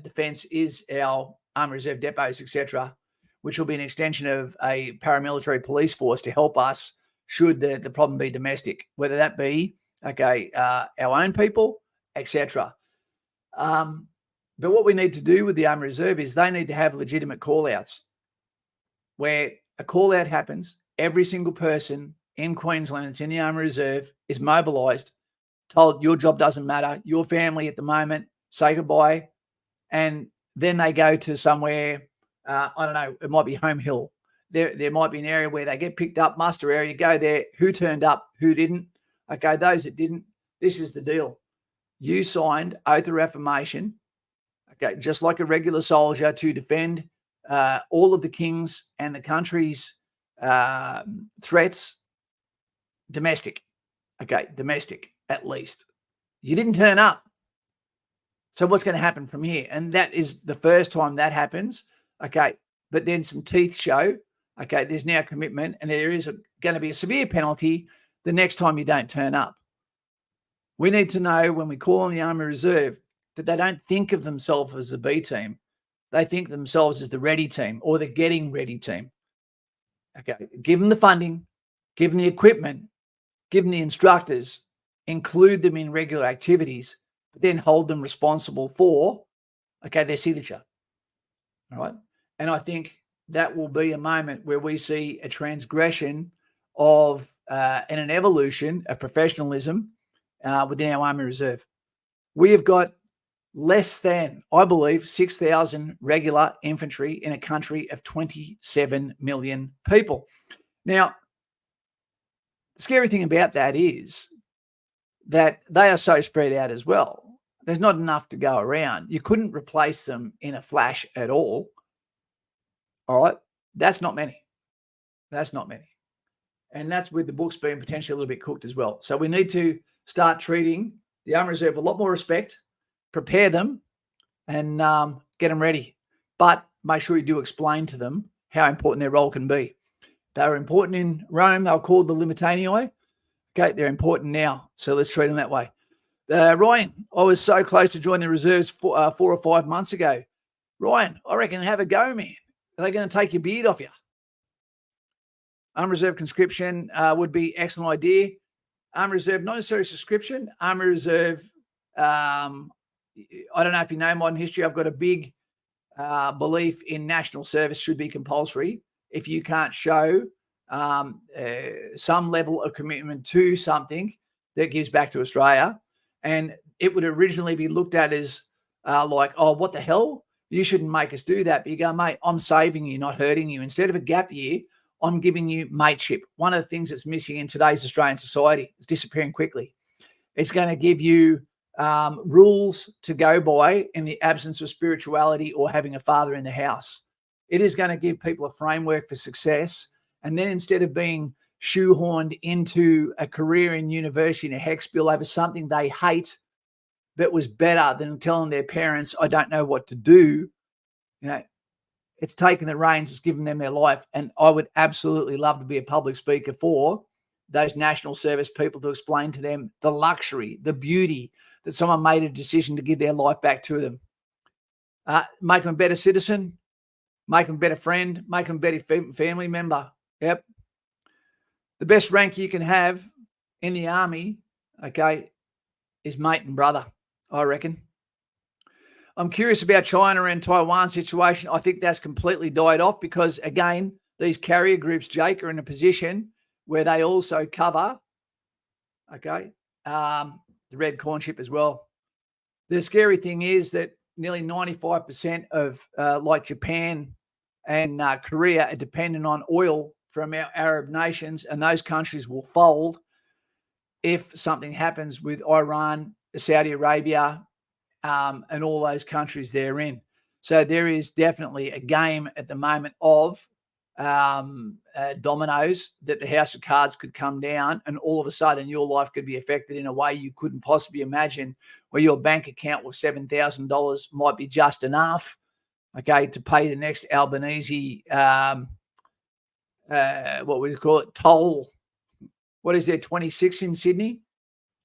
defence is our Army Reserve depots, etc., which will be an extension of a paramilitary police force to help us should the problem be domestic, whether that be, our own people, etc. But what we need to do with the Army Reserve is they need to have legitimate call-outs where a call-out happens, every single person in Queensland that's in the Army Reserve is mobilised, told your job doesn't matter, your family at the moment, say goodbye, and then they go to somewhere, I don't know, it might be Home Hill. There might be an area where they get picked up, muster area, go there, who turned up, who didn't. Okay, those that didn't, this is the deal. You signed oath of affirmation, okay, just like a regular soldier to defend all of the king's and the country's threats, domestic, at least. You didn't turn up. So what's going to happen from here? And that is the first time that happens, okay, but then some teeth show, okay, there's now commitment and there is going to be a severe penalty the next time you don't turn up. We need to know when we call on the Army Reserve that they don't think of themselves as the B team. They think of themselves as the ready team or the getting ready team. Okay, give them the funding, give them the equipment, give them the instructors, include them in regular activities, but then hold them responsible for, their signature. All right. And I think that will be a moment where we see a transgression of and an evolution of professionalism within our Army Reserve. We have got less than, I believe, 6,000 regular infantry in a country of 27 million people. Now, the scary thing about that is that they are so spread out as well. There's not enough to go around. You couldn't replace them in a flash at all. All right. That's not many. And that's with the books being potentially a little bit cooked as well. So we need to start treating the Army Reserve with a lot more respect, prepare them, and get them ready. But make sure you do explain to them how important their role can be. They were important in Rome. They were called the Limitanei. Okay, they're important now. So let's treat them that way. Ryan, I was so close to join the reserves 4 or 5 months ago. Ryan, I reckon have a go, man. Are they going to take your beard off you? Army Reserve conscription would be excellent idea. Army Reserve, not necessarily subscription. Army Reserve, I don't know if you know modern history. I've got a big belief in national service should be compulsory. If you can't show some level of commitment to something that gives back to Australia, and it would originally be looked at as like, oh, what the hell? You shouldn't make us do that. But you go, mate, I'm saving you, not hurting you. Instead of a gap year, I'm giving you mateship. One of the things that's missing in today's Australian society is disappearing quickly. It's going to give you rules to go by in the absence of spirituality or having a father in the house. It is going to give people a framework for success. And then instead of being shoehorned into a career in university and a HECS bill over something they hate that was better than telling their parents, I don't know what to do, it's taken the reins, it's given them their life. And I would absolutely love to be a public speaker for those national service people to explain to them the luxury, the beauty that someone made a decision to give their life back to them. Make them a better citizen, make them a better friend, make them a better family member. Yep. The best rank you can have in the army, is mate and brother, I reckon. I'm curious about China and Taiwan situation. I think that's completely died off because, again, these carrier groups, Jake, are in a position where they also cover, okay, the red corn chip as well. The scary thing is that nearly 95% of like Japan and Korea are dependent on oil from our Arab nations, and those countries will fold if something happens with Iran, Saudi Arabia, and all those countries therein. So there is definitely a game at the moment of dominoes that the house of cards could come down, and all of a sudden your life could be affected in a way you couldn't possibly imagine, where your bank account with $7,000 might be just enough, okay, to pay the next Albanese, what would you call it, toll. What is there, 26 in Sydney?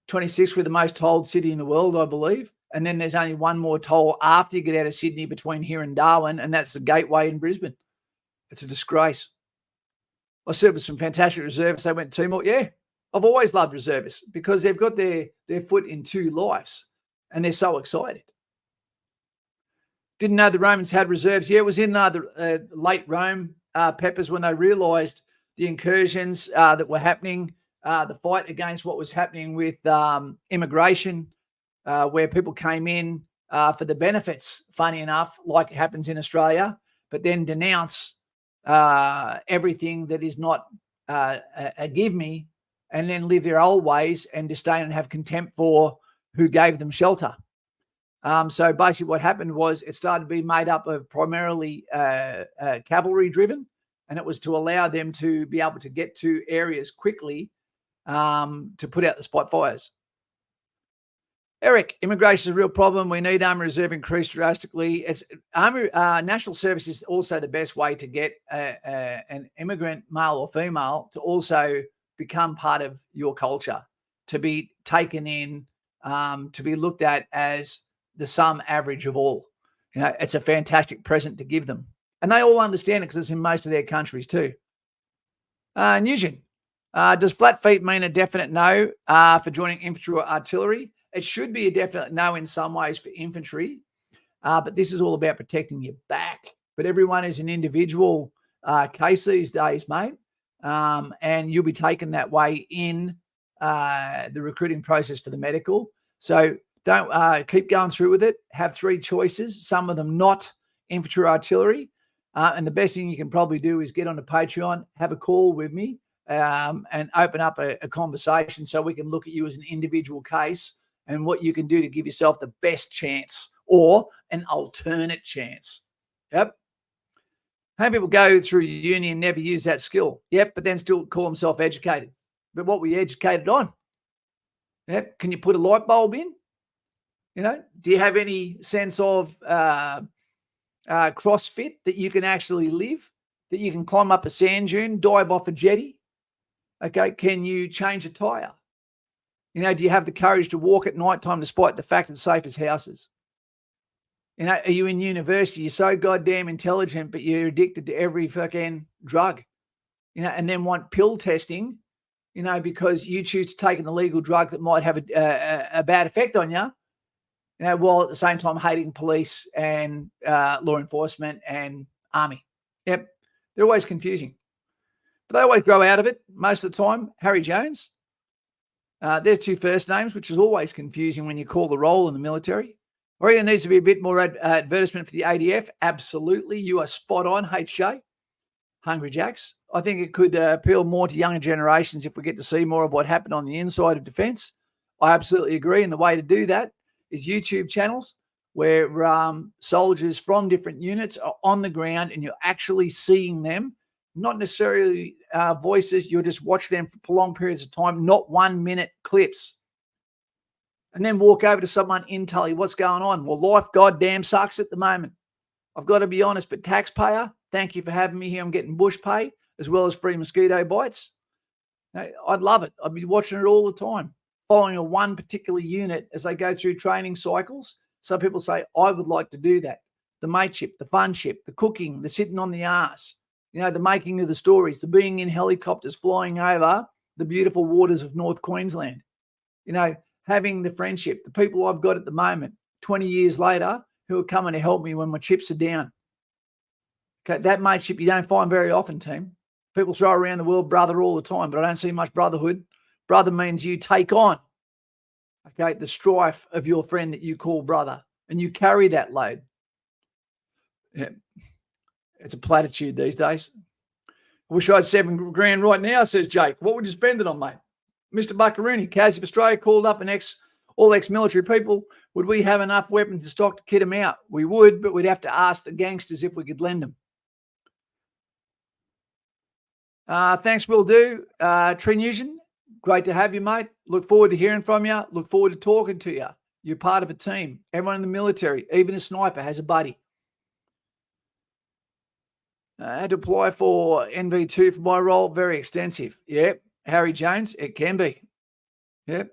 26, we're the most tolled city in the world, I believe. And then there's only one more toll after you get out of Sydney between here and Darwin, and that's the Gateway in Brisbane. It's a disgrace. I served with some fantastic reservists. They went to Timor. Yeah, I've always loved reservists because they've got their foot in two lives and they're so excited. Didn't know the Romans had reserves. Yeah, it was in the late Rome, Peppers, when they realised the incursions that were happening, the fight against what was happening with immigration, where people came in for the benefits, funny enough, like it happens in Australia, but then denounce everything that is not a give me, and then live their old ways and disdain and have contempt for who gave them shelter. So basically what happened was it started to be made up of primarily cavalry driven, and it was to allow them to be able to get to areas quickly to put out the spot fires. Eric, immigration is a real problem. We need Army Reserve increased drastically. It's national service is also the best way to get an immigrant, male or female, to also become part of your culture, to be taken in, to be looked at as the sum average of all. You know, it's a fantastic present to give them, and they all understand it because it's in most of their countries too. Nugent, does flat feet mean a definite no for joining infantry or artillery? It should be a definite no in some ways for infantry, but this is all about protecting your back. But everyone is an individual case these days, mate, and you'll be taken that way in the recruiting process for the medical. So don't keep going through with it. Have three choices, some of them not infantry or artillery. And the best thing you can probably do is get on a Patreon, have a call with me, and open up a conversation so we can look at you as an individual case and what you can do to give yourself the best chance or an alternate chance. Yep. How many people go through uni and never use that skill? Yep, but then still call themselves educated. But what were you educated on? Yep. Can you put a light bulb in? You know, do you have any sense of CrossFit that you can actually live, that you can climb up a sand dune, dive off a jetty? Okay, can you change a tire? You know, do you have the courage to walk at night time despite the fact it's safe as houses? You know, are you in university? You're so goddamn intelligent, but you're addicted to every fucking drug, you know, and then want pill testing, you know, because you choose to take an illegal drug that might have a bad effect on you, you know, while at the same time hating police and law enforcement and army. Yep. They're always confusing, but they always grow out of it most of the time. Harry Jones. There's two first names, which is always confusing when you call the role in the military. Or there needs to be a bit more advertisement for the ADF. Absolutely. You are spot on, HJ. Hungry Jacks. I think it could appeal more to younger generations if we get to see more of what happened on the inside of defence. I absolutely agree. And the way to do that is YouTube channels where soldiers from different units are on the ground and you're actually seeing them. Not necessarily voices. You'll just watch them for long periods of time, not 1 minute clips. And then walk over to someone in Tully. What's going on? Well, life goddamn sucks at the moment. I've got to be honest, but taxpayer, thank you for having me here. I'm getting bush pay as well as free mosquito bites. I'd love it. I'd be watching it all the time, following a one particular unit as they go through training cycles. Some people say, I would like to do that. The mateship, the funship, the cooking, the sitting on the arse. You know, the making of the stories, the being in helicopters flying over the beautiful waters of North Queensland. You know, having the friendship, the people I've got at the moment, 20 years later, who are coming to help me when my chips are down. Okay, that mateship you don't find very often, team. People throw around the word brother all the time, but I don't see much brotherhood. Brother means you take on, okay, the strife of your friend that you call brother, and you carry that load. Yeah. It's a platitude these days. I wish I had $7,000 right now, says Jake. What would you spend it on, mate? Mr. Buccaroony, Kaz, if Australia called up all ex-military people, would we have enough weapons to stock to kit them out? We would, but we'd have to ask the gangsters if we could lend them. Thanks, will do. Tree Nugent, great to have you, mate. Look forward to hearing from you. Look forward to talking to you. You're part of a team. Everyone in the military, even a sniper, has a buddy. I had to apply for NV2 for my role. Very extensive. Yep. Harry Jones, it can be. Yep.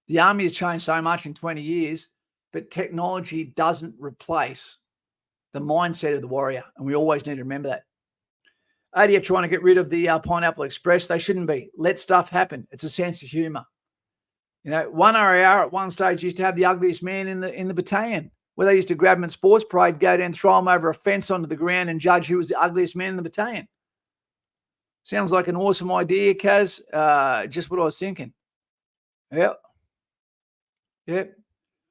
The army has changed so much in 20 years, but technology doesn't replace the mindset of the warrior. And we always need to remember that. ADF trying to get rid of the Pineapple Express. They shouldn't be. Let stuff happen. It's a sense of humor. You know, 1RAR at one stage used to have the ugliest man in the battalion, where they used to grab him in sports parade, go down, throw him over a fence onto the ground and judge who was the ugliest man in the battalion. Sounds like an awesome idea, Kaz. Just what I was thinking. Yep. Yep.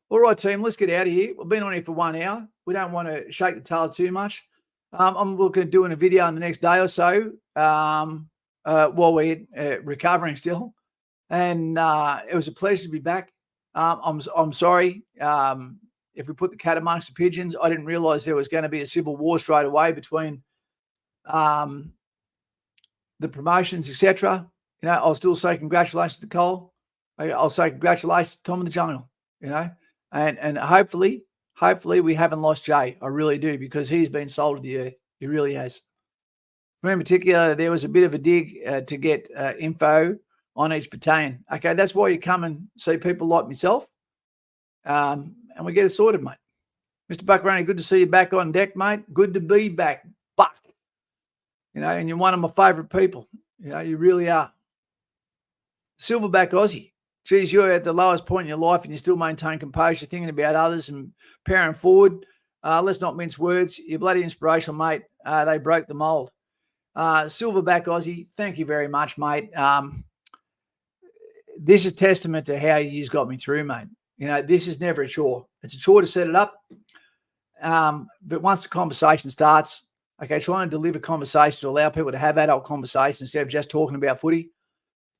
All right, team, let's get out of here. We've been on here for 1 hour. We don't want to shake the tail too much. I'm looking at doing a video in the next day or so while we're recovering still. And it was a pleasure to be back. I'm sorry if we put the cat amongst the pigeons. I didn't realize there was going to be a civil war straight away between the promotions, etc. You know, I'll still say congratulations to Cole. I'll say congratulations to Tom in the Jungle. You know, and hopefully we haven't lost Jay. I really do, because he's been sold to the earth. He really has. For me in particular, there was a bit of a dig to get info on each battalion. Okay, that's why you come and see people like myself, and we get it sorted, mate. Mr. Buckaroni, good to see you back on deck, mate. Good to be back, Buck. You know, and you're one of my favourite people. You know, you really are. Silverback Aussie. Geez, you're at the lowest point in your life and you still maintain composure, thinking about others and powering forward. Let's not mince words. You're bloody inspirational, mate. They broke the mold. Silverback Aussie, thank you very much, mate. This is testament to how you've got me through, mate. You know, this is never a chore. It's a chore to set it up. But once the conversation starts, okay, trying to deliver conversation to allow people to have adult conversations instead of just talking about footy,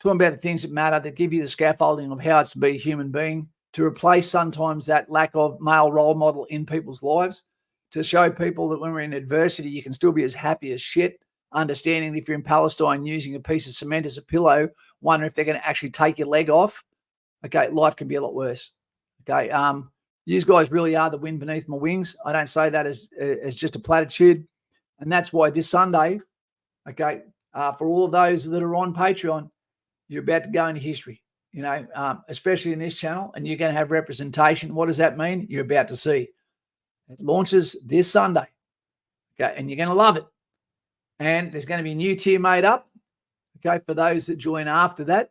talking about the things that matter, that give you the scaffolding of how it's to be a human being, to replace sometimes that lack of male role model in people's lives, to show people that when we're in adversity, you can still be as happy as shit, understanding that if you're in Palestine using a piece of cement as a pillow, wondering if they're going to actually take your leg off, okay, life can be a lot worse. Okay, you guys really are the wind beneath my wings. I don't say that as just a platitude. And that's why this Sunday, okay, for all of those that are on Patreon, you're about to go into history, you know, especially in this channel, and you're going to have representation. What does that mean? You're about to see. It launches this Sunday, okay, and you're going to love it. And there's going to be a new tier made up, okay, for those that join after that,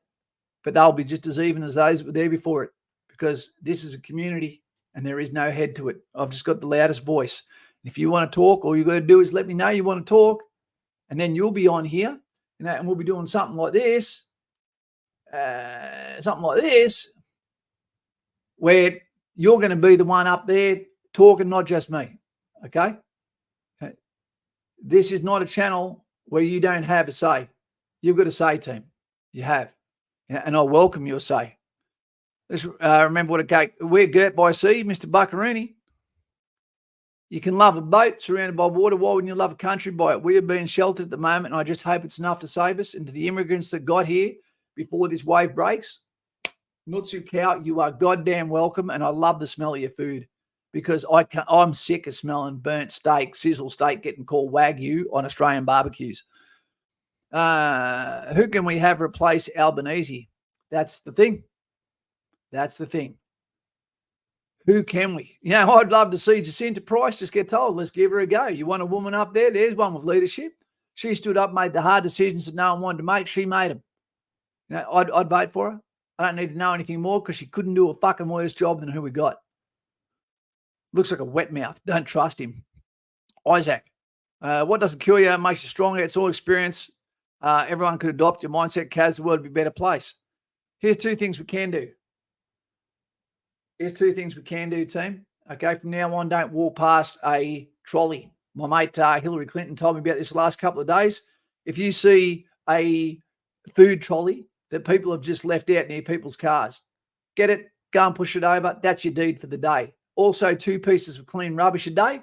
but they'll be just as even as those that were there before it, because this is a community and there is no head to it. I've just got the loudest voice. If you want to talk, all you got to do is let me know you want to talk, and then you'll be on here, you know, and we'll be doing something like this. Where you're going to be the one up there talking, not just me. Okay. This is not a channel where you don't have a say. You've got a say, team. You have. And I welcome your say. Let's remember what a cake. We're girt by sea, Mr. Buccaroony. You can love a boat surrounded by water. Why wouldn't you love a country by it? We are being sheltered at the moment, and I just hope it's enough to save us. And to the immigrants that got here before this wave breaks, Nutsu cow, you are goddamn welcome, and I love the smell of your food, because I'm sick of smelling burnt steak, sizzle steak getting called Wagyu on Australian barbecues. Who can we have replace Albanese? That's the thing. That's the thing. Who can we? You know, I'd love to see Jacinta Price just get told, let's give her a go. You want a woman up there? There's one with leadership. She stood up, made the hard decisions that no one wanted to make. She made them. You know, I'd vote for her. I don't need to know anything more, because she couldn't do a fucking worse job than who we got. Looks like a wet mouth. Don't trust him. Isaac, what doesn't kill you makes you stronger. It's all experience. Everyone could adopt your mindset. Kaz, the world would be a better place. Here's two things we can do. Team. Okay, from now on, don't walk past a trolley. My mate Hillary Clinton told me about this the last couple of days. If you see a food trolley that people have just left out near people's cars, get it, go and push it over. That's your deed for the day. Also, 2 pieces of clean rubbish a day,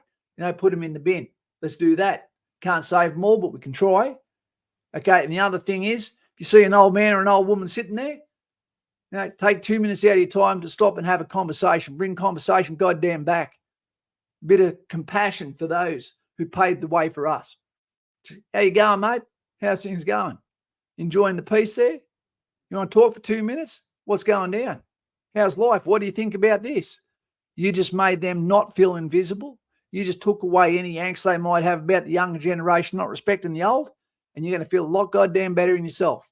put them in the bin. Let's do that. Can't save them all, but we can try. Okay, and the other thing is, if you see an old man or an old woman sitting there, take 2 minutes out of your time to stop and have a conversation. Bring conversation goddamn back. Bit of compassion for those who paved the way for us. How you going, mate? How's things going? Enjoying the peace there? You want to talk for 2 minutes? What's going down? How's life? What do you think about this? You just made them not feel invisible. You just took away any angst they might have about the younger generation not respecting the old, and you're going to feel a lot goddamn better in yourself.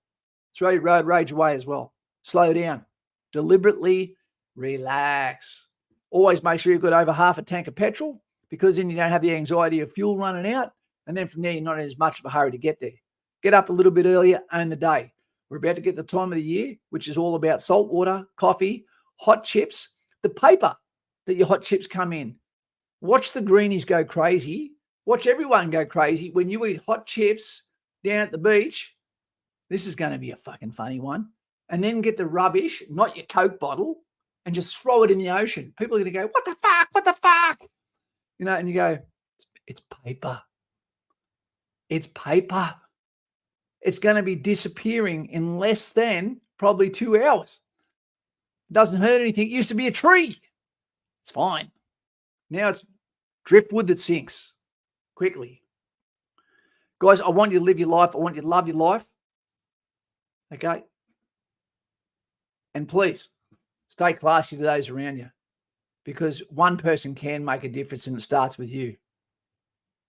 Throw your road rage away as well. Slow down. Deliberately relax. Always make sure you've got over half a tank of petrol, because then you don't have the anxiety of fuel running out. And then from there, you're not in as much of a hurry to get there. Get up a little bit earlier, own the day. We're about to get the time of the year, which is all about salt water, coffee, hot chips, the paper that your hot chips come in. Watch the greenies go crazy. Watch everyone go crazy when you eat hot chips down at the beach. This is going to be a fucking funny one. And then get the rubbish, not your Coke bottle, and just throw it in the ocean. People are going to go, what the fuck? What the fuck? And you go, it's paper. It's paper. It's going to be disappearing in less than probably 2 hours. It doesn't hurt anything. It used to be a tree. It's fine. Now it's driftwood that sinks quickly. Guys, I want you to live your life. I want you to love your life. Okay? And please, stay classy to those around you, because one person can make a difference, and it starts with you.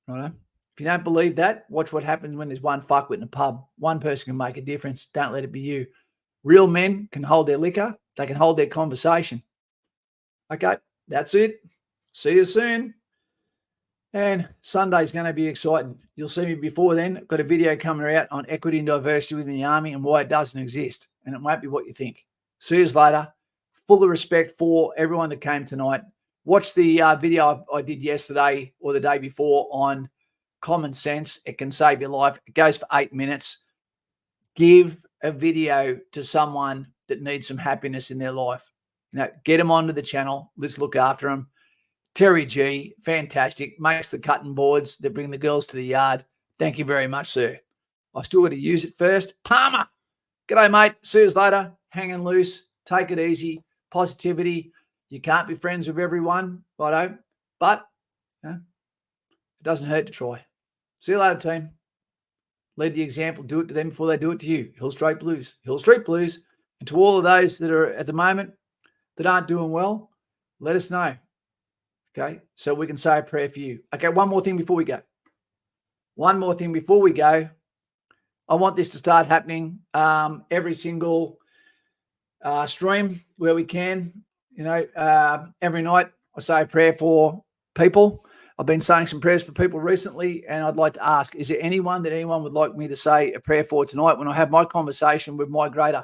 Right? If you don't believe that, watch what happens when there's one fuckwit in a pub. One person can make a difference. Don't let it be you. Real men can hold their liquor. They can hold their conversation. Okay, that's it. See you soon. And Sunday's going to be exciting. You'll see me before then. I've got a video coming out on equity and diversity within the army and why it doesn't exist. And it won't be what you think. See you later. Full of respect for everyone that came tonight. Watch the video I did yesterday or the day before on common sense. It can save your life. It goes for 8 minutes. Give a video to someone that needs some happiness in their life. Get them onto the channel. Let's look after them. Terry G, fantastic. Makes the cutting boards that bring the girls to the yard. Thank you very much, sir. I've still got to use it first. Palmer. G'day, mate. See you later. Hanging loose. Take it easy. Positivity. You can't be friends with everyone, righto. But it doesn't hurt to try. See you later, team. Lead the example. Do it to them before they do it to you. Hill Street Blues. Hill Street Blues. And to all of those that are at the moment that aren't doing well, let us know. Okay, so we can say a prayer for you. Okay, one more thing before we go. I want this to start happening every single stream where we can. Every night I say a prayer for people. I've been saying some prayers for people recently, and I'd like to ask, is there anyone would like me to say a prayer for tonight when I have my conversation with my greater?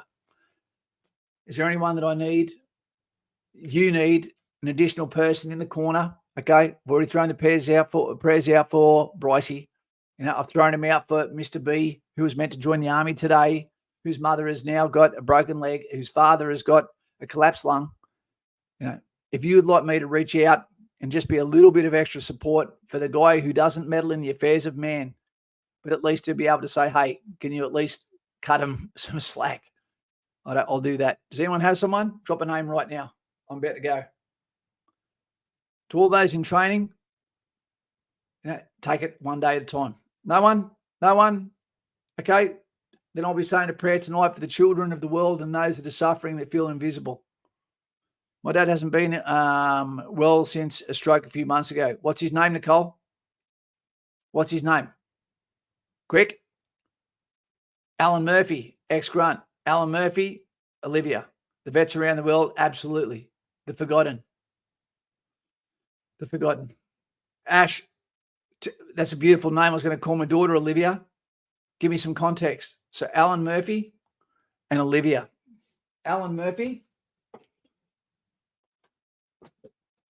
Is there anyone that I need? You need an additional person in the corner. Okay, I've already thrown the prayers out for Brycey. I've thrown him out for Mr. B, who was meant to join the army today, whose mother has now got a broken leg, whose father has got a collapsed lung. If you would like me to reach out and just be a little bit of extra support for the guy who doesn't meddle in the affairs of man, but at least to be able to say, hey, can you at least cut him some slack? I'll do that. Does anyone have someone? Drop a name right now. I'm about to go. To all those in training, take it one day at a time. No one? Okay. Then I'll be saying a prayer tonight for the children of the world and those that are suffering that feel invisible. My dad hasn't been well since a stroke a few months ago. What's his name, Nicole? What's his name? Quick. Alan Murphy, ex-grunt. Alan Murphy, Olivia. The vets around the world, absolutely. The forgotten. The Forgotten. Ash, that's a beautiful name. I was going to call my daughter Olivia. Give me some context. So Alan Murphy and Olivia. Alan Murphy.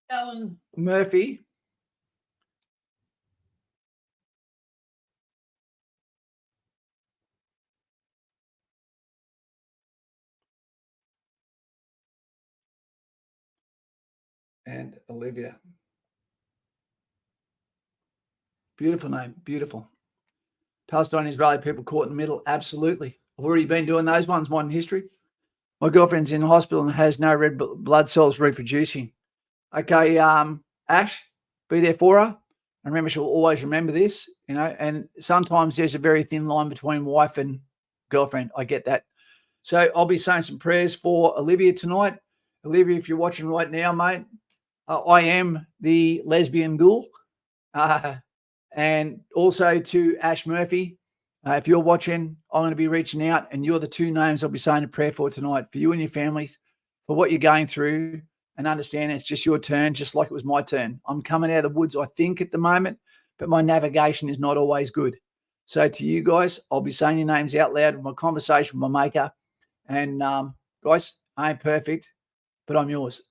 Alan Murphy. And Olivia. Beautiful name. Beautiful. Palestine, Israeli people caught in the middle. Absolutely. I've already been doing those ones, modern history. My girlfriend's in hospital and has no red blood cells reproducing. Okay, Ash, be there for her. And remember, she'll always remember this, you know, and sometimes there's a very thin line between wife and girlfriend. I get that. So I'll be saying some prayers for Olivia tonight. Olivia, if you're watching right now, mate, I am the lesbian ghoul. And also to Ash Murphy, if you're watching, I'm going to be reaching out, and you're the two names I'll be saying a prayer for tonight, for you and your families, for what you're going through, and understand it's just your turn, just like it was my turn. I'm coming out of the woods, I think, at the moment, but my navigation is not always good. So to you guys, I'll be saying your names out loud with my conversation with my maker. And guys, I ain't perfect, but I'm yours.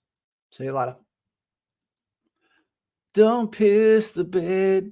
See you later. Don't piss the bed.